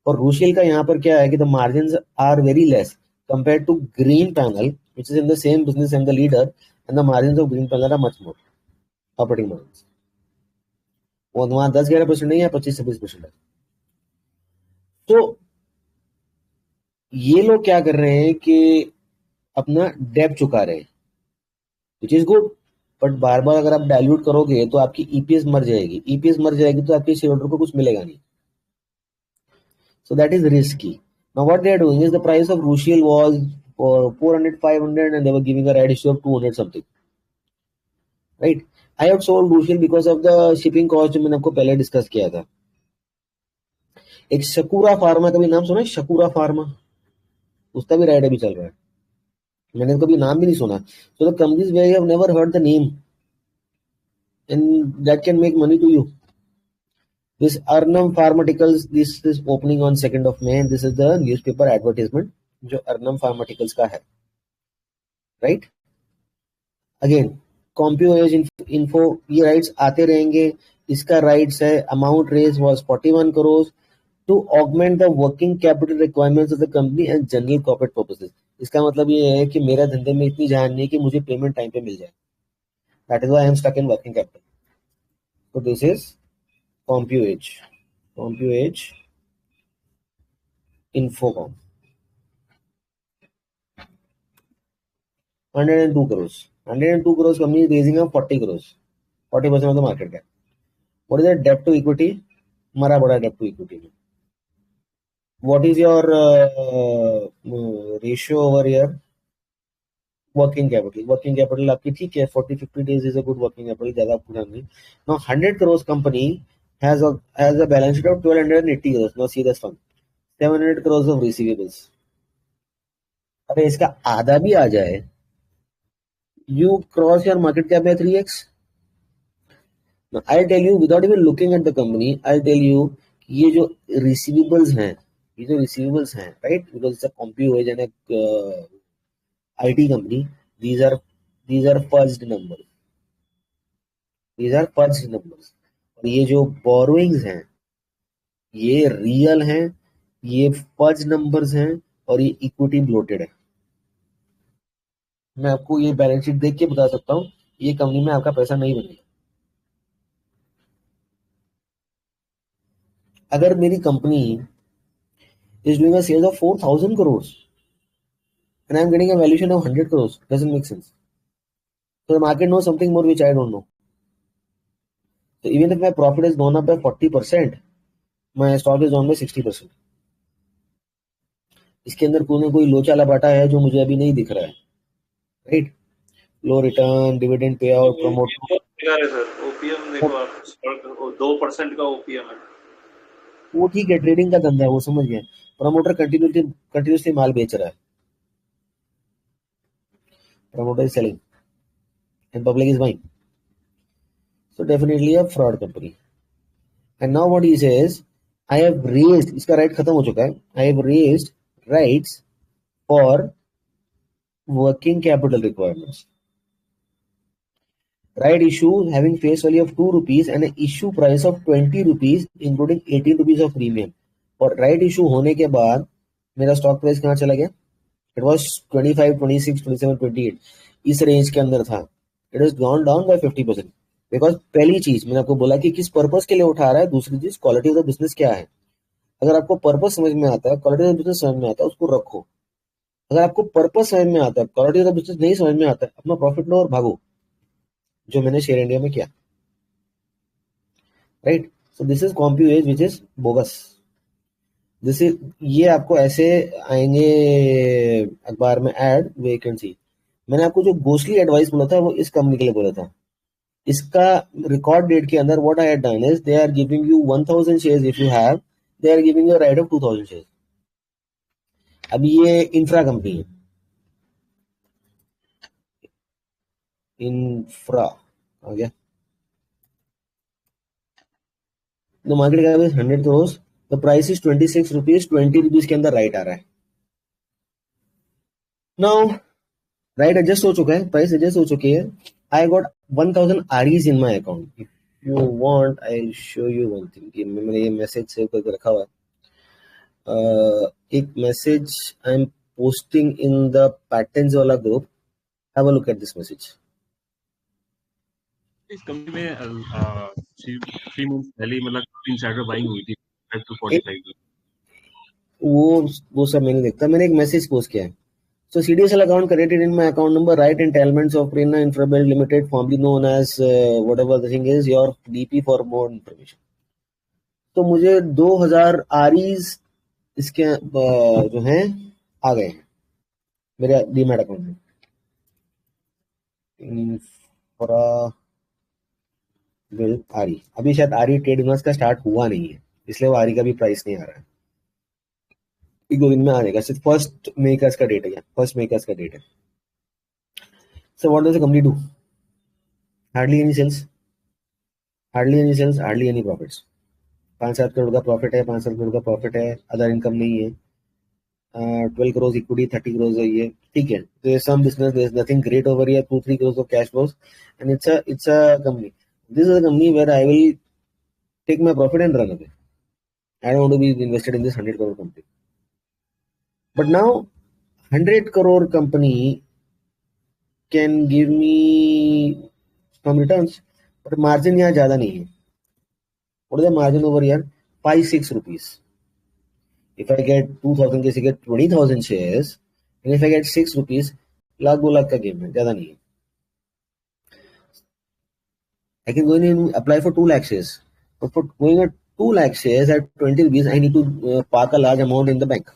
और रूशिल का यहाँ पर क्या है कि the margins are very less compared to Green Panel, which is in the same business and the leader, and the margins of Green Panel are much more, operating margins. वो वहाँ 10-11% नहीं है, 25-26% है. तो ये लोग क्या कर रहे हैं कि अपना डेब्ट चुका रहे हैं, विच इज गुड. बट बार बार अगर आप डाइल्यूट करोगे तो आपकी ईपीएस मर जाएगी. ईपीएस मर जाएगी तो आपके शेयर होल्डर को कुछ मिलेगा नहीं. So that is risky. Now what they are doing is the price of Rushil was for 400-500 and they were giving a right issue of 200 something. Right? I have sold Rushil because of the shipping cost जो मैंने आपको पहले discuss किया था. एक Shakoora pharma का भी नाम सुना है? शकूरा फार्मा उसका भी राइड अभी चल रहा है, मैंने कभी नाम भी नहीं सुना. So the companies where you have never heard the name and that can make money to you. This Arnam Pharmaceuticals, this is opening on 2nd of May. This is the newspaper advertisement जो Arnam Pharmaceuticals का है, right? Again, CompuAge info, ये rights आते रहेंगे. इसका rights है amount raise was 41 crores to augment the working capital requirements of the company and general corporate purposes. इसका मतलब ये है कि मेरा धंधे में इतनी जान नहीं कि मुझे पेमेंट टाइम पे मिल जाए. That is why I am stuck in working capital. So this is CompuAge Infocom. 102 crores. 102 crores company is raising up 40 crores. 40% of the market cap. What is the debt to equity? मरा बड़ा debt to equity में. What is your ratio over here? Working capital आपकी ठीक है, 40-50 days is a good working capital, ज़्यादा पूरा नहीं. Now 100 crores company has a balance sheet of 1280 crores. Now see this one, 700 crores of receivables. अरे इसका आधा भी आ जाए, you cross your market cap by 3x. Now I'll tell you, without even looking at the company, I'll tell you ये जो receivables हैं, right? Because it's a CompuAge and a IT company, these are fudged numbers. और ये जो borrowings हैं ये real हैं, ये फज नंबर्स हैं और ये इक्विटी ब्लोटेड है. मैं आपको ये बैलेंस शीट देख के बता सकता हूँ ये कंपनी में आपका पैसा नहीं बनेगा. अगर मेरी company is doing a sales of 4,000 crores and I'm getting a valuation of 100 crores, doesn't make sense. So the market knows something more which I don't know. So even if my profit has gone up by 40%, my stock is down by 60%. इसके अंदर कोई ना कोई लोचा लबाटा है जो मुझे अभी नहीं दिख रहा है, राइट? लो return, dividend pay out, promote. OPM देखो आप, 2% का ओपीएम है. वो ठीक है, ट्रेडिंग का धंधा है, वो समझ गए. प्रमोटर कंटिन्यूसली माल बेच रहा है, promoter is selling and public is buying. So definitely a fraud company. And now what he says, I have raised, इसका राइट खत्म हो चुका है, I have raised rights for working capital requirements. Right issue having face value of 2 rupees and an issue price of 20 rupees including 18 rupees of premium. और right issue होने के बाद मेरा स्टॉक प्राइस कहाँ चला गया? It was 25, 26, 27, 28 इस range के अंदर था. It has gone down by 50%. Because पहली चीज मैंने आपको बोला कि किस पर्पज के लिए उठा रहा है, दूसरी चीज क्वालिटी ऑफ द बिजनेस क्या है. अगर आपको पर्पस समझ में आता है, क्वालिटी ऑफ बिजनेस समझ में आता है, उसको रखो. अगर आपको पर्पस समझ में आता है, क्वालिटी ऑफ बिजनेस नहीं समझ में आता है, अपना प्रॉफिट लो और भागो, जो मैंने शेयर इंडिया में किया. Right. So this is CompuAge which is bogus. This is, ये आपको ऐसे आएंगे अखबार में ऐड, वैकेंसी. मैंने आपको जो गोस्टली एडवाइस बोला था वो इस कंपनी के लिए बोला था. इसका रिकॉर्ड डेट के अंदर what I had done is they are giving you 1000 shares if you have, they are giving you right of 2000 shares. अभी ये इंफ्रा कंपनी है, इंफ्रा आ गया. The market cap is 100 crore, the price is 26 rupees, 20 rupees के अंदर right आ रहा है. Now right adjust हो चुका है, प्राइस एडजस्ट हो चुकी है. I got 1000 REs in my account. If you want I will show you one thing. मैंने ये मैसेज सेव करके रखा हुआ है. एक message I am posting in the patterns वाला group. Have a look at this message. इस company में 3 मंथ्स पहले मतलब इनसाइडर बाइंग हुई थी 5 to 45. वो सब मैंने देखता. मैंने एक मैसेज पोस्ट किया है. So CDSL account credited in my account number, right entitlements of Prerna Infrabuild Limited, formerly known as whatever the thing is, your DP for more information. तो मुझे 2000 REs इसके जो हैं आ गए हैं मेरे डीमैट अकाउंट में. इंफ्रा बिल्ड RE, अभी शायद RE ट्रेड यूनिवर्स का स्टार्ट हुआ नहीं है, इसलिए वो RE का भी प्राइस नहीं आ रहा है. एक दो दिन में आ जाएगा। सिर्फ 1 मई का इसका डेट है, 1 मई का इसका डेट है। So what does the company do? Hardly any sales, hardly any sales, hardly any profits. 5-7 crore का प्रॉफिट है, 5-7 करोड़ का प्रॉफिट है, अदर इनकम नहीं है। 12 crores equity, 30 crores a year. ठीक है, there is some business, there is nothing great over here. 2-3 crores of cash flows, and it's a company. This is a company where I will take my profit and run away. I don't want to be invested in this 100 crore company. But now 100 crore company can give me some returns, but margin यहाँ ज़्यादा नहीं है. What is the margin over here? 5-6 rupees. If I get 2,000 के, get 20,000 shares, and if I get 6 rupees, lakh 2 lakh का game है, ज़्यादा नहीं है. I can go in and apply for 2 lakh shares. But for going at 2 lakh shares at 20 rupees, I need to park a large amount in the bank,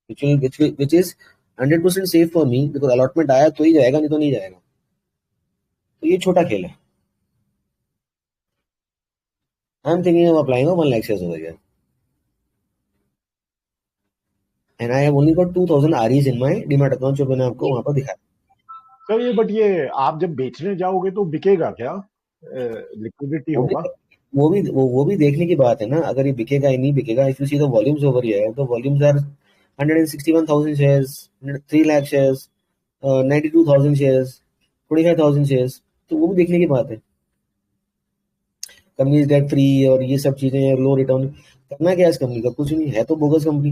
which is 100% safe for me, because allotment आया तो ही जाएगा, नहीं तो नहीं जाएगा. तो ये छोटा खेल है. I am thinking of applying for 1 lakh shares over here. And I have only got 2,000 REs in my demat account, जो मैंने आपको वहां पर दिखाया. सर ये बट ये आप जब बेचने जाओगे तो बिकेगा क्या? लिक्विडिटी होगा? वो भी देखने की बात है ना, अगर ये बिकेगा या नहीं बिकेगा. If you see the volumes over here, the volumes are 161,000 shares, 3 lakh shares, 92,000 shares, 25,000 shares. तो वो भी देखने की बात है. कंपनी इज डेट फ्री और ये सब चीजें, लो रिटर्न. करना क्या इस कंपनी का? कुछ नहीं है, तो बोगस कंपनी.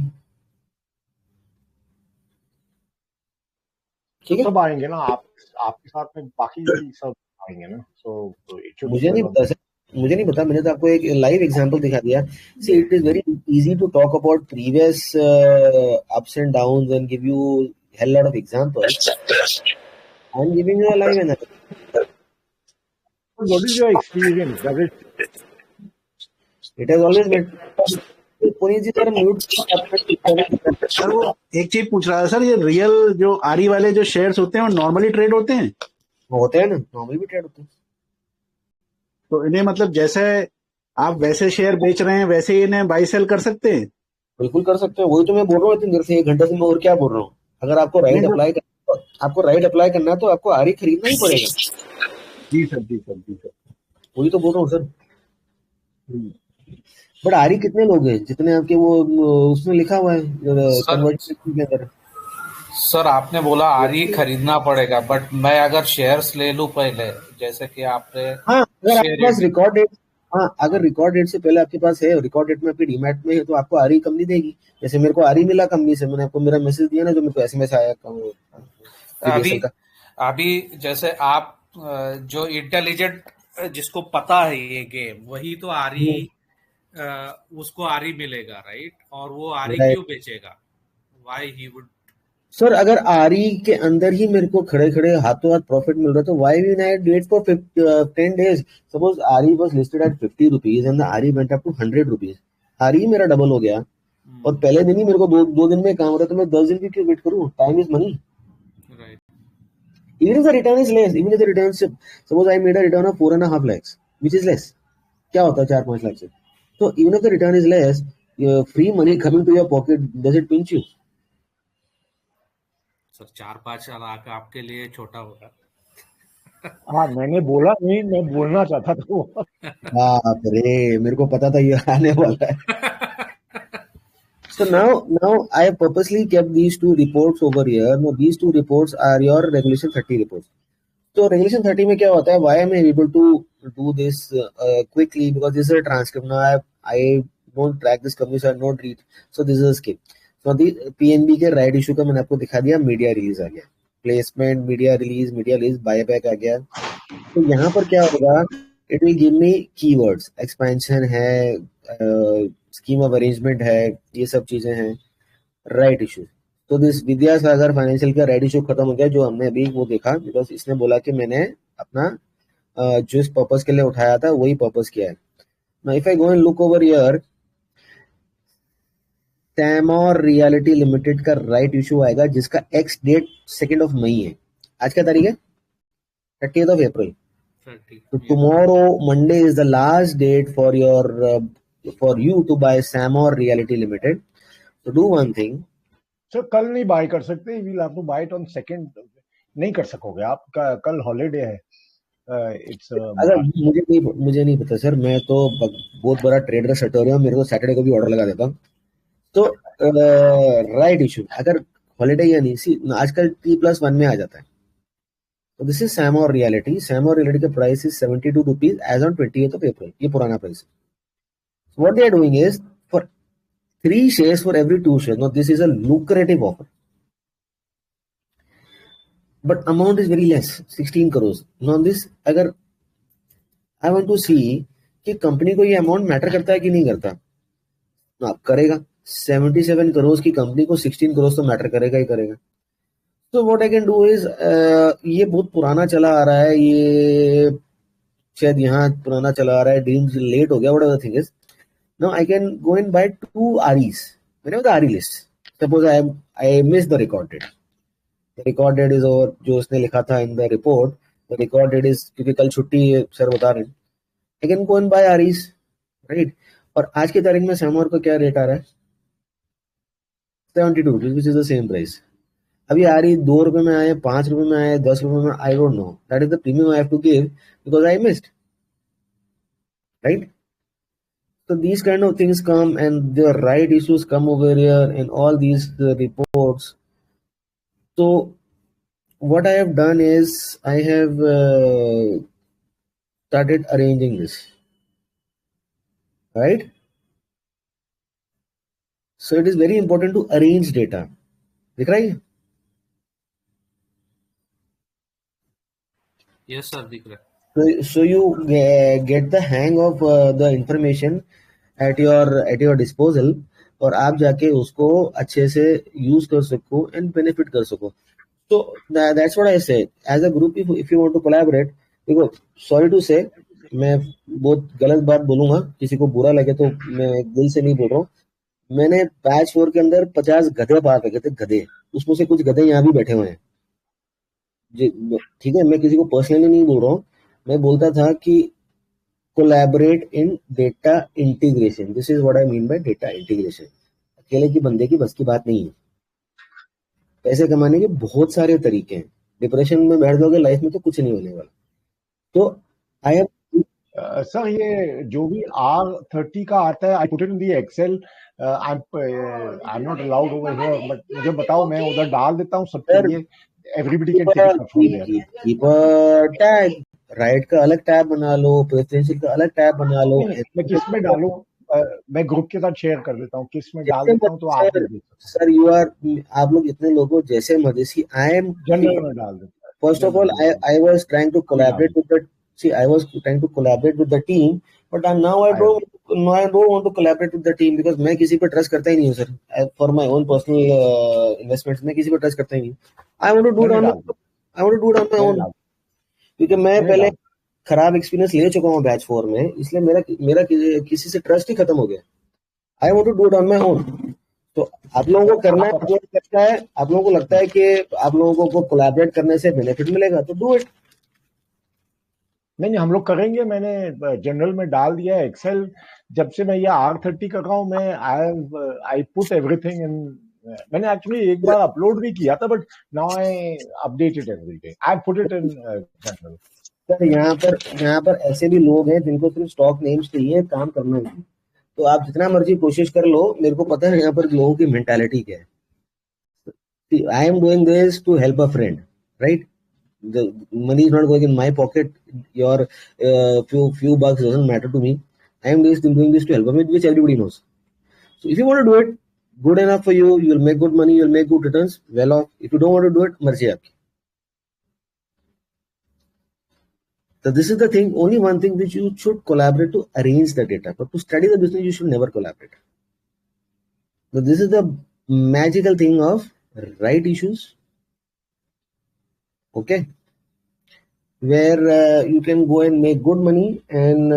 ठीक है, सब आएंगे ना, आपके साथ में बाकी सब आएंगे ना. सो मुझे नहीं पता सर, मुझे नहीं पता. मैंने तो आपको एक लाइव एग्जांपल दिखा दिया. See, it is very easy to talk about previous ups and downs and give you hell lot of examples. I am giving you a live analysis. What is your experience? Does it has always been. Puneet ji sir mute. Sir वो एक चीज पूछ रहा है sir, ये real जो आरी वाले जो शेयर्स होते हैं वो नॉर्मली ट्रेड होते हैं? होते हैं ना, नॉर्मली भी ट्रेड होते हैं. तो इन्हें मतलब जैसे आप वैसे शेयर बेच रहे हैं वैसे ही इन्हें बाई सेल कर सकते हैं? बिल्कुल कर सकते हैं. वही तो मैं बोल रहा हूँ इतनी देर से, 1 घंटे से मैं और क्या बोल रहा हूँ. अगर आपको राइट अप्लाई करना है तो आपको आरी खरीदना ही पड़ेगा. जी सर, जी सर, जी सर. वही तो बोल रहा हूँ सर. बट आरी कितने लोग हैं जितने आपके वो उसमें लिखा हुआ है कन्वर्ट के अंदर. सर आपने बोला आरी खरीदना पड़ेगा, बट मैं अगर शेयर्स ले लूं पहले, जैसे कि आपने, हाँ, अगर आपके पास रिकॉर्ड डेट, हाँ, अगर रिकॉर्ड डेट से पहले आपके पास है, रिकॉर्ड डेट में आपकी डीमैट में है, तो आपको आरी कंपनी देगी. जैसे मेरे को आरी मिला कंपनी से, मैंने आपको मेरा मैसेज दिया ना, जो मेरे को एसएमएस आया. अभी जैसे आप जो इंटेलिजेंट, जिसको पता है ये गेम, वही तो आरी, उसको आरी मिलेगा, राइट? और वो आरी क्यों बेचेगा? Why he would? सर अगर आरी के अंदर ही मेरे को खड़े खड़े हाथों हाथ प्रॉफिट मिल रहा है, तो why we need wait for 10 days? Suppose RE was listed at 50 rupees and the RE went up to 100 rupees. आरी मेरा डबल हो गया और पहले दिन ही मेरे को दो दिन में काम हो रहा है, तो मैं 10 दिन की क्यों वेट करूं? Time is money. Even if the return is less, even if the return, suppose I made a return of 4.5 lakhs, which is less. क्या होता है 4-5 लाख से? So even if the return is less, free money coming to your pocket, does it pinch you? Sir 4-5 lakh आपके लिए छोटा होगा. हाँ, मैंने बोला नहीं, मैं बोलना चाहता था. बाप रे, मेरे को पता था ये आने वाला है. So now I have purposely kept these 2 reports over here. Now these 2 reports are your Regulation 30 reports. So Regulation 30 में क्या होता है? Why am I able to do this quickly? Because this is a transcript. Now I don't track this company, so I don't read. So this is a skip. So the PNB के right issue का मैंने आपको दिखा दिया. Media release आ गया, placement, media release, buyback आ गया. तो यहाँ पर क्या होगा? It will give me keywords. Expansion है, स्कीम ऑफ अरेंजमेंट है, ये सब चीजें हैं. Right issue. तो दिस विद्यासागर फाइनेंशियल का राइट इशू खत्म हो गया, जो हमने अभी वो देखा, बिकॉज इसने बोला कि मैंने अपना जो इस पर्पस के लिए उठाया था वही पर्पस किया है. Now if I go and look over here, सैमोर रियलिटी लिमिटेड का राइट इशू आएगा, जिसका एक्स डेट 2 मई है. आज क्या तारीख है? 30 अप्रैल. So tomorrow, Monday, is the last date for you to buy Samor Realty Limited So do one thing. Sir कल नहीं बाय कर सकते, we'll have to buy it on second. नहीं कर सकोगे आप, कल हॉलीडे है. इट्स अगर मुझे नहीं पता सर, मैं तो बहुत बड़ा ट्रेडर सटोरिया हूँ, मेरे को सैटरडे को भी ऑर्डर लगा देता हूँ. तो राइट इशू, अगर हॉलीडे या नहीं, सी आजकल T+1 में आ जाता है. तो दिस इज सैम और रियलिटी. सैम और रियलिटी का price is 72 rupees as on 28th of April. ये पुराना प्राइस है. What they are doing is for 3 shares for every 2 shares. Now this is a lucrative offer, but amount is very less, 16 crores. Now this, अगर I want to see कि company को ये amount matter करता है कि नहीं करता. आप करेगा. 77 करोड़ की कंपनी को 16 करोड़ तो मैटर करेगा ही करेगा. तो what I can do is, ये बहुत पुराना चला आ रहा है, ये शायद यहाँ पुराना चला आ रहा है, डील लेट हो गया, whatever thing is. Now I can go and buy 2 REs. मैंने बता RE list. Suppose I miss the record date. Record date is over, जो उसने लिखा था in the report. The record date is, क्योंकि कल छुट्टी है सर बता रहे हैं, I can go and buy REs, right. और आज की तारीख में सैमोर का क्या रेट आ रहा है? 72 rupees, which is the same price. अभी RE 2 रुपए में आए, 5 रुपए में आए, 10 रुपए में, I don't know. That is the premium I have to give because I missed, right. So these kind of things come, and the right issues come over here in all these reports. So what I have done is I have started arranging this, right? So it is very important to arrange data. दिख रहा है? Yes sir, दिख रहा है. So you get the hang of the information at your disposal, और आप जाके उसको अच्छे से यूज कर सको एंड बेनिफिट कर सको. तो that's what I say. As a group, if you want to collaborate, देखो सॉरी टू से, मैं बहुत गलत बात बोलूंगा, किसी को बुरा लगे तो मैं दिल से नहीं बोल रहा हूँ. मैंने बैच 4 के अंदर 50 गधे पार रखे थे, गधे. उसमें से कुछ गधे यहाँ भी बैठे हुए हैं, ठीक है. मैं किसी को पर्सनली नहीं बोल रहा हूँ. मैं बोलता था कि collaborate in data integration. This is what I mean by data integration. अकेले की बंदे की बस की बात नहीं है. पैसे कमाने के बहुत सारे तरीके हैं. डिप्रेशन में बैठ जाओगे लाइफ में तो कुछ नहीं होने वाला. तो आई हैव सर, ये जो भी R30 का आता है, I put it in the Excel. I am not allowed over here, but मुझे बताओ, मैं उधर डाल देता हूँ सबके लिए. Everybody can take it from there. Keep a tag. Right का अलग टैब बना लो, प्रेफरेंशियल का अलग टैब बना लो. मैं किस में डालूं? मैं ग्रुप के साथ शेयर कर देता हूँ, किस में डाल देता हूँ तो आप देख सकते हैं. सर यू आर, आप लोग इतने लोगों जैसे मधेसी, आई एम जनरल में डाल देता हूँ. First of all I was trying to collaborate with the, see I was trying to collaborate with the team, but now I don't want to collaborate with the team because मैं किसी पे trust करता ही नहीं हूँ sir. For my own personal investments मैं किसी पे trust करता ही नहीं. I want to do it on my own, क्योंकि मैं पहले खराब एक्सपीरियंस ले चुका हूँ बैच 4 में, इसलिए मेरा किसी से ट्रस्ट ही खत्म हो गया. I want to do it on my own. तो आप लोगों को करना है, जो लगता है आप लोगों को लगता है कि आप लोगों को कोलैबोरेट करने से बेनिफिट मिलेगा, तो डू इट. नहीं, हम लोग करेंगे. मैंने जनरल में डाल दिया है एक्सेल. जब से मैं ये R30 कर रहा हूँ, मैं आई पुट एवरीथिंग इन. मैंने एक्चुअली एक बार अपलोड भी किया था, but now I update it every day. I put it in general. Sir यहाँ पर ऐसे भी लोग हैं जिनको सिर्फ स्टॉक नेम्स चाहिए, काम करना है. तो आप जितना मर्जी कोशिश कर लो, मेरे को पता है यहाँ पर लोगों की मेंटालिटी क्या है. I am doing this to help a friend, right. The money is not going in my pocket. Your few bucks doesn't matter to me. I am doing this to help, which everybody knows. So if you want to do it, good enough for you. You will make good money. You will make good returns. Well off. If you don't want to do it, mercy aapki. So this is the thing. Only one thing which you should collaborate to arrange the data, but to study the business, you should never collaborate. So this is the magical thing of right issues. Okay, where you can go and make good money, and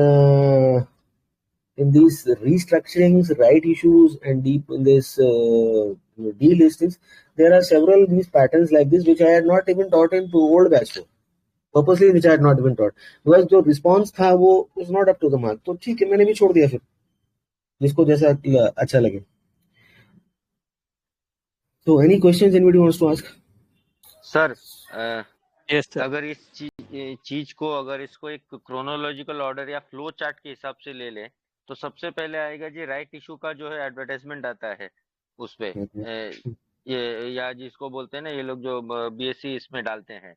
in these restructurings, right issues, and deep in this delistings, there are several these patterns like this which I had not even taught into old batch 4. Purposely which I had not even taught, because जो response था वो was not up to the mark. तो ठीक है, मैंने भी छोड़ दिया फिर, जिसको जैसा अच्छा लगे. So any questions anybody wants to ask? Sir yes sir. अगर इस चीज को अगर इसको एक क्रोनोलॉजिकल ऑर्डर या फ्लो चार्ट के हिसाब से ले ले तो सबसे पहले आएगा जी राइट इशू का जो है एडवर्टाइजमेंट आता है उस पे ये या जिसको बोलते हैं ना ये लोग जो बीएससी इसमें डालते हैं।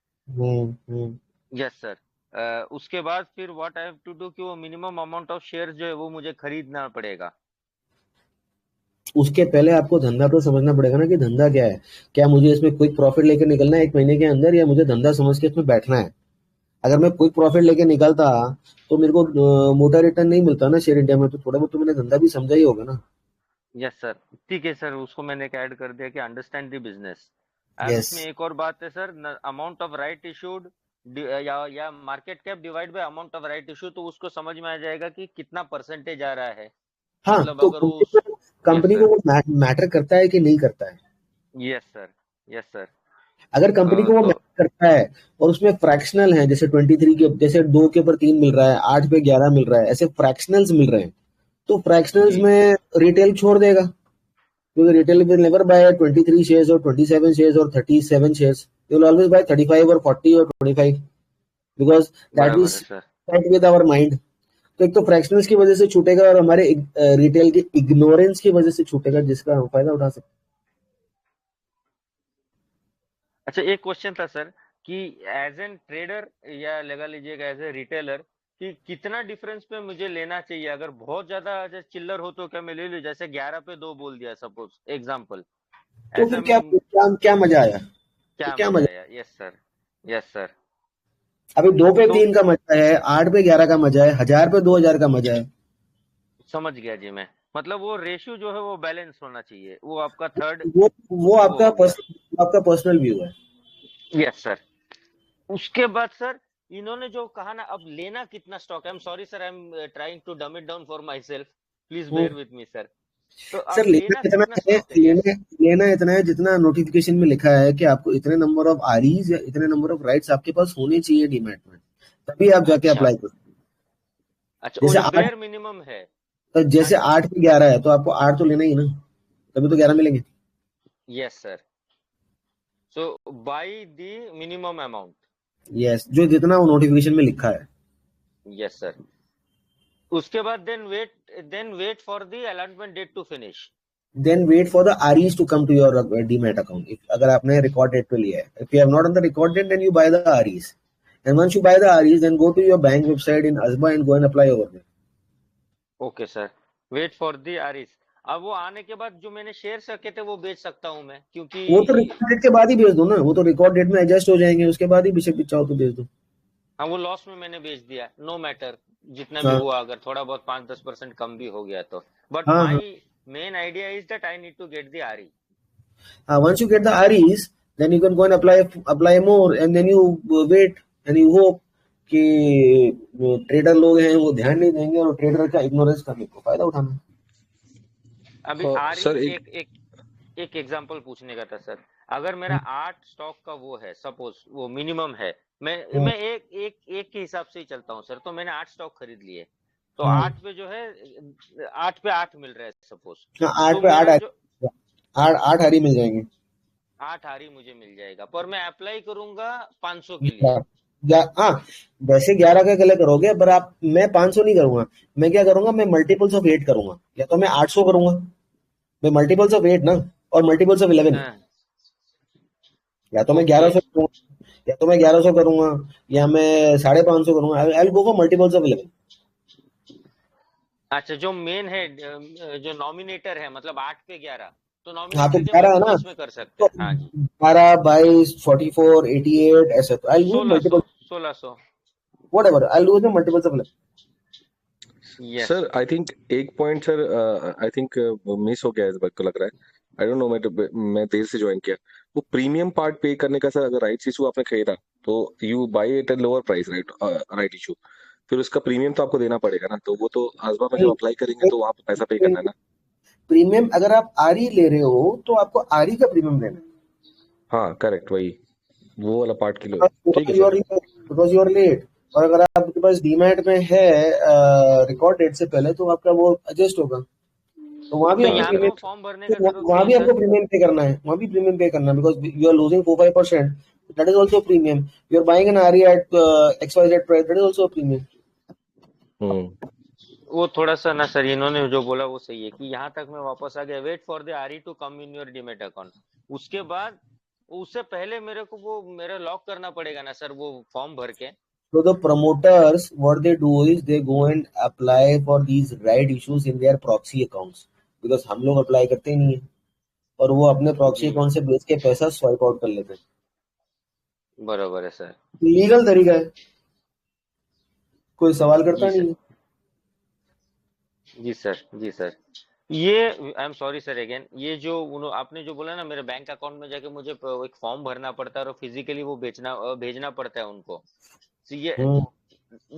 Yes sir. उसके बाद फिर what I have to do कि वो मिनिमम अमाउंट ऑफ शेयर्स जो है वो मुझे खरीदना पड़ेगा। उसके पहले आपको धंधा तो समझना पड़ेगा ना कि धंधा क्या है, क्या मुझे इसमें क्विक प्रॉफिट लेके निकलना है 1 महीने के अंदर, या मुझे धंधा समझ के इसमें बैठना है। अगर मैं क्विक प्रॉफिट लेके निकलता तो मेरे को मोटा रिटर्न नहीं मिलता ना शेयर इंडिया में, तो थोड़ा बहुत तो मैंने धंधा भी समझा ही होगा ना। यस सर, ठीक है सर, उसको मैंने ऐड कर दिया कि अंडरस्टैंड द बिजनेस। यस, इसमें एक और बात है सर, अमाउंट ऑफ राइट इशूड या market cap divide by amount of right issue, तो उसको समझ में आ जाएगा कि कितना परसेंटेज आ रहा है। हाँ, मतलब तो अगर वो कंपनी को वो मैटर करता है कि नहीं करता है। Yes sir, yes sir. अगर कंपनी को वो तो मैटर करता है और उसमें फ्रैक्शनल है, जैसे 23 के जैसे 2 के ऊपर 3 मिल रहा है, 8 पे 11 मिल रहा है, ऐसे फ्रैक्शनल्स मिल रहे हैं, तो फ्रैक्शनल्स जी में रिटेल छोड़ देगा, क्योंकि retail will never buy 23 shares और 27 शेयर्स और 37 shares, they will always buy 35 और 40 और 25, बिकॉज दैट बराबर विल है sir. Set with our mind. तो एक तो फ्रैक्शनल्स की वजह से छूटेगा और हमारे रिटेल के इग्नोरेंस की वजह से छूटेगा, जिसका हम फायदा उठा सकते हैं। अच्छा, एक क्वेश्चन था सर कि एज एन ट्रेडर या लगा लीजिएगा एज ए रिटेलर कि कितना डिफरेंस पे मुझे लेना चाहिए? अगर बहुत ज्यादा चिल्लर हो तो क्या मैं ले लूं? जैसे 11 पे 2 बोल दिया सपोज एग्जांपल, तो ऐसा फिर क्या मजा आया? क्या क्या मजा मजा? आया? Yes sir, yes sir. अभी 2 पे तो 3 का मजा है, 8 पे 11 का मजा है, 1000 पे 2000 का मजा है। समझ गया जी मैं, मतलब वो रेशियो जो है वो बैलेंस होना चाहिए, वो आपका थर्ड वो आपका पर्सनल व्यू है। Yes sir. उसके बाद सर इन्होंने जो कहा ना, अब लेना कितना stock, I am sorry sir, I am trying to dumb it down for myself, please bear with me sir. तो सर अब लेना कितना स्टॉक है? लेना इतना है जितना नोटिफिकेशन में लिखा है कि आपको इतने नंबर ऑफ आरईज या इतने नंबर ऑफ राइट्स आपके पास होने चाहिए डीमैट में, तभी आप जाके अच्छा अप्लाई करो। अच्छा, वो जैसे जो 8 बेयर मिनिमम है। तो जैसे 8 पे 11 है तो आपको 8 तो लेना ही ना, तभी तो 11 मिलेंगे। Yes sir, so buy the minimum amount. Yes, जो जितना वो नोटिफिकेशन में लिखा है। Yes sir. उसके बाद then wait for the allotment date to finish. Then wait for the REs to come to your Demat account. अगर आपने रिकॉर्ड डेट पे लिया है, if you have not on the record date, then you buy the REs. And once you buy the REs, then go to your bank website in ASBA and go and apply over there. Okay sir, wait for the REs. अब वो आने के बाद जो मैंने share रखे थे वो बेच सकता हूँ मैं, क्योंकि वो तो रिकॉर्ड डेट के बाद ही बेच दो ना, वो तो रिकॉर्ड डेट में एडजस्ट हो जाएंगे, उसके बाद ही बेशक चाहो तो बेच दो। हाँ, वो लॉस में मैंने बेच दिया, नो मैटर जितना हाँ, भी हुआ, अगर थोड़ा बहुत 5-10% कम भी हो गया तो, बट हाँ, my main idea is that I need to get the RE. once you get the REs, then you can go and apply more, and then you wait and you hope कि trader लोग हैं वो ध्यान नहीं देंगे और trader का ignorance का भी फायदा उठाना। अभी आरई सर एक एग्जांपल पूछने का था सर, अगर मेरा 8 स्टॉक का वो है, सपोज वो मिनिमम है, मैं एक के हिसाब से ही चलता हूँ सर, तो मैंने 8 स्टॉक खरीद लिए, तो 8 पे जो है 8 पे 8 मिल रहा है सपोज, 8 पे 8 हारी मिल जाएंगे, 8 हारी मुझे मिल जाएगा, पर मैं अप्लाई करूंगा 500 के लिए। हाँ, वैसे 11 का कलर करोगे, पर मैं 500 नहीं करूंगा, मैं क्या करूंगा, मैं मल्टीपल्स ऑफ 8 करूंगा, या तो मैं 800 करूंगा, मैं मल्टीपल्स ऑफ 8 ना, और मल्टीपल्स ऑफ 11, या तो मैं 1100 करूंगा, या तो मैं 1100 करूंगा, या मैं 550 करूंगा, I will go for multiples of 11। अच्छा, जो मेन है जो नॉमिनेटर है, मतलब 8 पे 11, तो हाँ, तो नॉमिनेटर के 11 है ना, इसमें कर सकते हैं। हाँ जी, 12, 22, 44, 88 ऐसे, तो I will do multiple 1600 whatever, I will do the multiples of 11। Yes sir I think एक point sir I think miss हो गया इस बात को लग रहा है, आई डोंट नो, मैं देर से ज्वाइन किया, वो प्रीमियम पार्ट पे करने का सर, अगर राइट्स इशू आपने खरीदा तो you buy it at lower price, right issue, फिर उसका प्रीमियम तो आपको देना पड़ेगा ना, तो वो तो आसबा में जब अप्लाई करेंगे तो वहां पे पैसा पे करना है ना। प्रीमियम अगर आप आरी ले रहे हो तो आपको आरी का प्रीमियम देना है। हाँ करेक्ट, वही वो वाला पार्ट के लिए, ठीक है sir. Because you are late, और अगर आपके पास डीमैट में है रिकॉर्ड डेट से पहले, तो आपका वो एडजस्ट होगा। तो वहां भी तो आपको यहाँ पे प्रीमियम, वो फॉर्म भरने का जरूरत वहां नहीं भी है आपको सर? प्रीमियम पे करना है, वहां भी प्रीमियम पे करना है, because you are losing 4-5%, that is also premium. You are buying an RE at XYZ price, that is also premium. वो थोड़ा सा ना सर, इन्होंने जो बोला वो सही है कि यहाँ तक मैं वापस आ गया, wait for the RE to come in your demat account. उसके बाद उससे पहले मेरे को वो मेरा लॉक करना पड़ेगा ना सर, वो फॉर्म भर के. So the promoters, what they do is they go and apply for these right issues in their proxy accounts, because हम लोग अप्लाई करते ही नहीं है, और वो अपने प्रॉक्सी जी अकाउंट से बेच के पैसा स्वाइप आउट कर लेते हैं. बराबर है सर. लीगल तरीका है, कोई सवाल करता जी नहीं सर, है. जी सर, जी सर. ये आई एम सॉरी सर अगेन, ये जो आपने जो बोला ना मेरे बैंक अकाउंट में जाके मुझे एक फॉर्म भरना पड़ता है और फिजिकली वो भेजना पड़ता है उनको. तो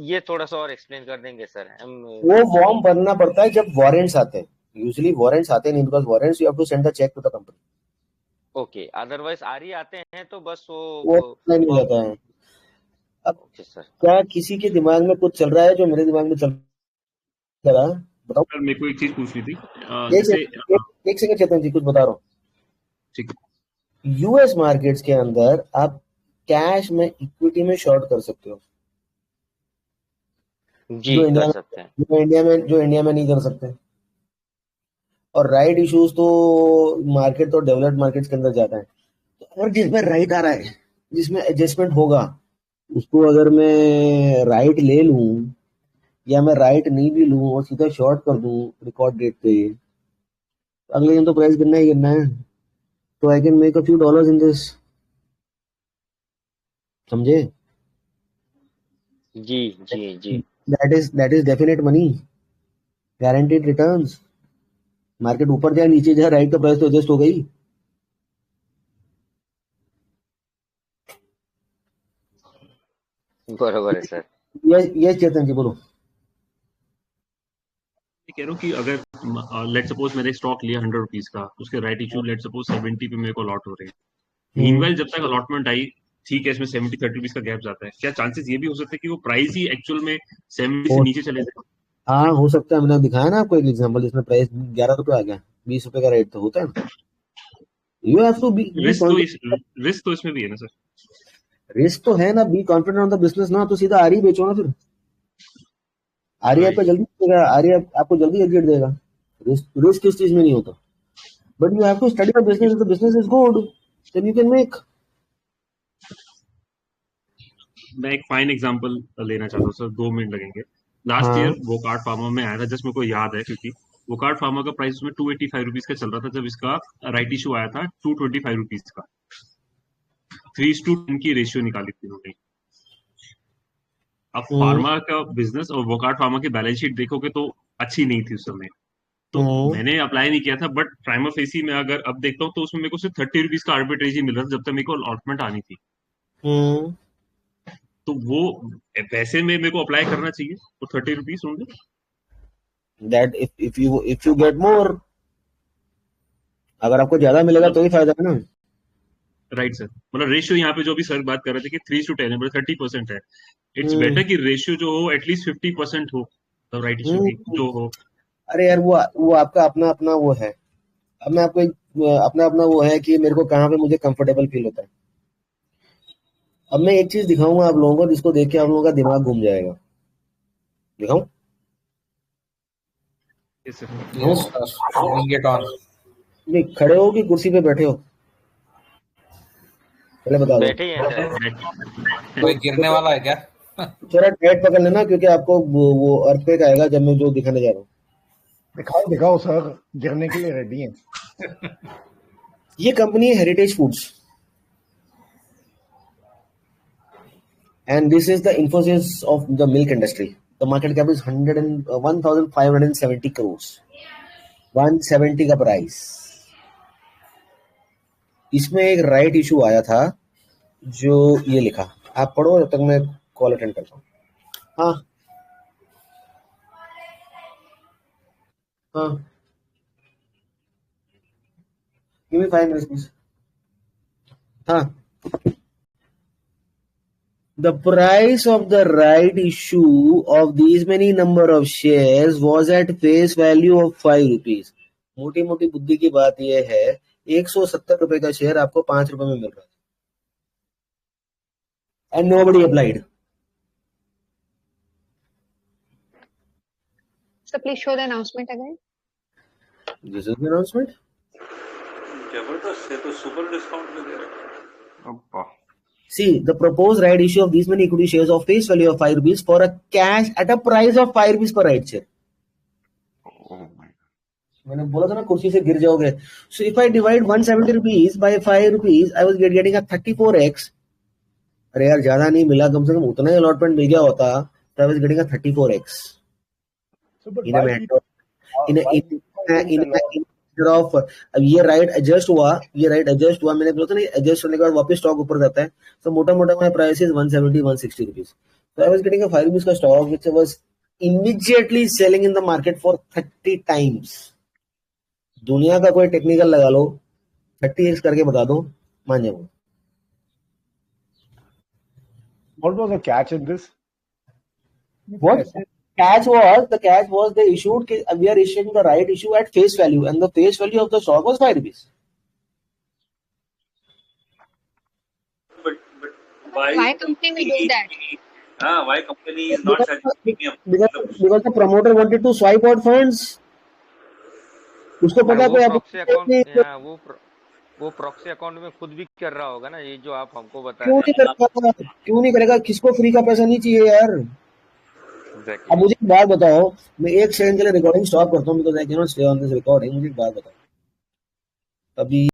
ये थोड़ा सा और एक्सप्लेन कर देंगे सर? वो फॉर्म भरना पड़ता है जब वारंट्स आते हैं. यूजुअली वारंट्स आते नहीं, because warrants you have to send a cheque to the company. Okay, otherwise RE आते हैं तो बस वो नहीं मिल जाता है. अब ओके सर. क्या किसी के दिमाग में कुछ चल रहा है जो मेरे दिमाग में चल रहा है? बताओ. सर मेरे को एक चीज पूछनी थी, एक सेकंड चेतन जी, कुछ बता रहा हूँ. ठीक. यूएस मार्केट्स के अंदर आप कैश में इक्विटी में शॉर्ट कर सकते हो, जी जो कर सकते हैं. जो इंडिया में नहीं कर सकते. और राइट इश्यूज तो मार्केट तो डेवलप्ड मार्केट्स के अंदर जाता है. तो अगर जिसमें राइट आ रहा है, जिसमें एडजस्टमेंट होगा, उसको अगर मैं राइट ले लूं या मैं राइट नहीं भी लूं और सीधा शॉर्ट कर दूं रिकॉर्ड डेट पे, अगले दिन तो प्राइस गिरना ही गिरना है. तो I can make a few dollars in this. समझे? जी जी जी. That is definite money, guaranteed returns. Market ऊपर जाए नीचे जाए, राइट का प्राइस तो एडजस्ट हो गई. बराबर है सर. ये चेतन जी बोलो. कह रहा हूँ कि अगर लेट सपोज मैंने स्टॉक लिया 100 रुपीज का, उसके राइट इशू लेट सपोज 70 पे मेरे को अलॉट हो रहे हैं. मीनवाइल जब तक अलॉटमेंट आई, ठीक है, इसमें 70-30 रुपीज का गैप जाता है. क्या चांसेस ये भी हो सकते हैं कि वो प्राइस ही एक्चुअल में 70 से नीचे चले जाए? हाँ, हो सकता है. मैंने दिखाया ना आपको एक एग्जांपल जिसमें प्राइस 11 रुपए आ गया. 20 रुपए का रेट तो होता है. You have to be risk तो इसमें भी है ना सर? रिस्क तो है ना. Be confident on the business ना, तो सीधा आरई बेचो ना. फिर आरई आपको जल्दी देगा, आरई आपको जल्दी एग्जिट देगा. रिस्क किस चीज में नहीं होता. But you have to study the business. The business is good, then you can make. मैं एक फाइन एग्जांपल लेना चाहता हूँ सर, 2 मिनट लगेंगे. लास्ट ईयर वोकार्ड फार्मा में आया था, जस्ट मेरे को याद है क्योंकि वोकार्ड फार्मा का प्राइस उसमें 285 रुपीज का चल रहा था जब इसका राइट इशू आया था 225 रुपीज का. 3:10 की रेशियो निकाली थी उन्होंने. अब फार्मा का बिजनेस और वोकार्ड फार्मा की बैलेंस शीट देखोगे तो अच्छी नहीं थी उस समय. तो मैंने अप्लाई नहीं किया था, बट प्राइमा फेसी में अगर अब देखता हूँ तो उसमें मेरे को सिर्फ 30 रुपीज का आर्बिट्रेज ही मिल रहा था जब तक मेरे को अलॉटमेंट आनी थी. तो वो पैसे में मेरे को अप्लाई करना चाहिए तो 30 रुपीज होंगे. That if you get more, अगर आपको ज्यादा मिलेगा तो ही फायदा है ना. Right sir. मतलब रेशियो यहाँ पे जो भी सर बात कर रहे थे कि 3:10 है, 30% है. इट्स बेटर कि रेशियो जो हो एटलीस्ट 50% हो, तो राइट इशू की जो हो. अरे यार वो आपका अपना अपना वो है. अब मैं आपको अपना अपना वो है कि मेरे को कहाँ पे मुझे कंफर्टेबल फील होता है. अब मैं एक चीज दिखाऊंगा आप लोगों को जिसको देख के आप लोगों का दिमाग घूम जाएगा. दिखाऊं? नहीं, खड़े हो कि कुर्सी पे बैठे हो? पहले बता दो. बैठे ही हैं सर. कोई गिरने वाला है क्या? थोड़ा टाइट पकड़ लेना क्योंकि आपको वो अर्थक्वेक आएगा जब मैं जो दिखाने जा रहा हूँ. दिखाओ सर, गिरने के लिए रेडी हैं. ये कंपनी है heritage foods, and this is the Infosys of the milk industry. The market cap is 1,570 crores. 170 का प्राइस. इसमें एक राइट इशू आया था जो ये लिखा. आप पढ़ो जब तक मैं कॉल अटेंड करता हूँ. हाँ, give me 5 minutes please. हाँ, the price of the right issue of these many number of shares was at face value of 5 rupees. मोटी मोटी बुद्धि की बात यह है, 170 रुपए का शेयर आपको 5 रुपए में मिल रहा है, and nobody applied. So please show the announcement again. This is the announcement. जबरदस्त है, तो सुपर डिस्काउंट में दे रहा है. See, the proposed right issue of these many equity shares of face value of 5 rupees for a cash at a price of 5 rupees per right share. मैंने बोला था ना कुर्सी से गिर जाओगे. So if I divide 170 rupees by 5 rupees, I was getting a 34x. अरे यार ज्यादा नहीं मिला, कम से कम उतना ही अलॉटमेंट मिल गया होता, so I was getting a 34x. In a matter of, in a matter of, अब ये राइट एडजस्ट हुआ, मैंने बोला था ना एडजस्ट होने के बाद वापस स्टॉक ऊपर जाता है. तो मोटा मोटा my price is 170-160 rupees. So I was getting a 5 rupees का stock which was immediately selling in the market for 30 times. दुनिया का कोई टेक्निकल लगा लो, 30x करके बता दो, मान जाऊंगा. What was the catch in this? What? The catch was they issued, we are issuing the right issue at face value, and the face value of the stock was 5 rupees. But why company will do that? Why company is not charging premium? Because the promoter wanted to swipe out funds. उसको पता है वो proxy account में खुद भी कर रहा होगा ना, ये जो आप हमको बता रहे हैं. क्यों नहीं करेगा? किसको फ्री का पैसा नहीं चाहिए यार. अब मुझे एक बात बताओ, मैं 1 सेकंड के लिए रिकॉर्डिंग स्टॉप करता हूँ, because I can not stay on this recording. मुझे एक बात बताओ, अभी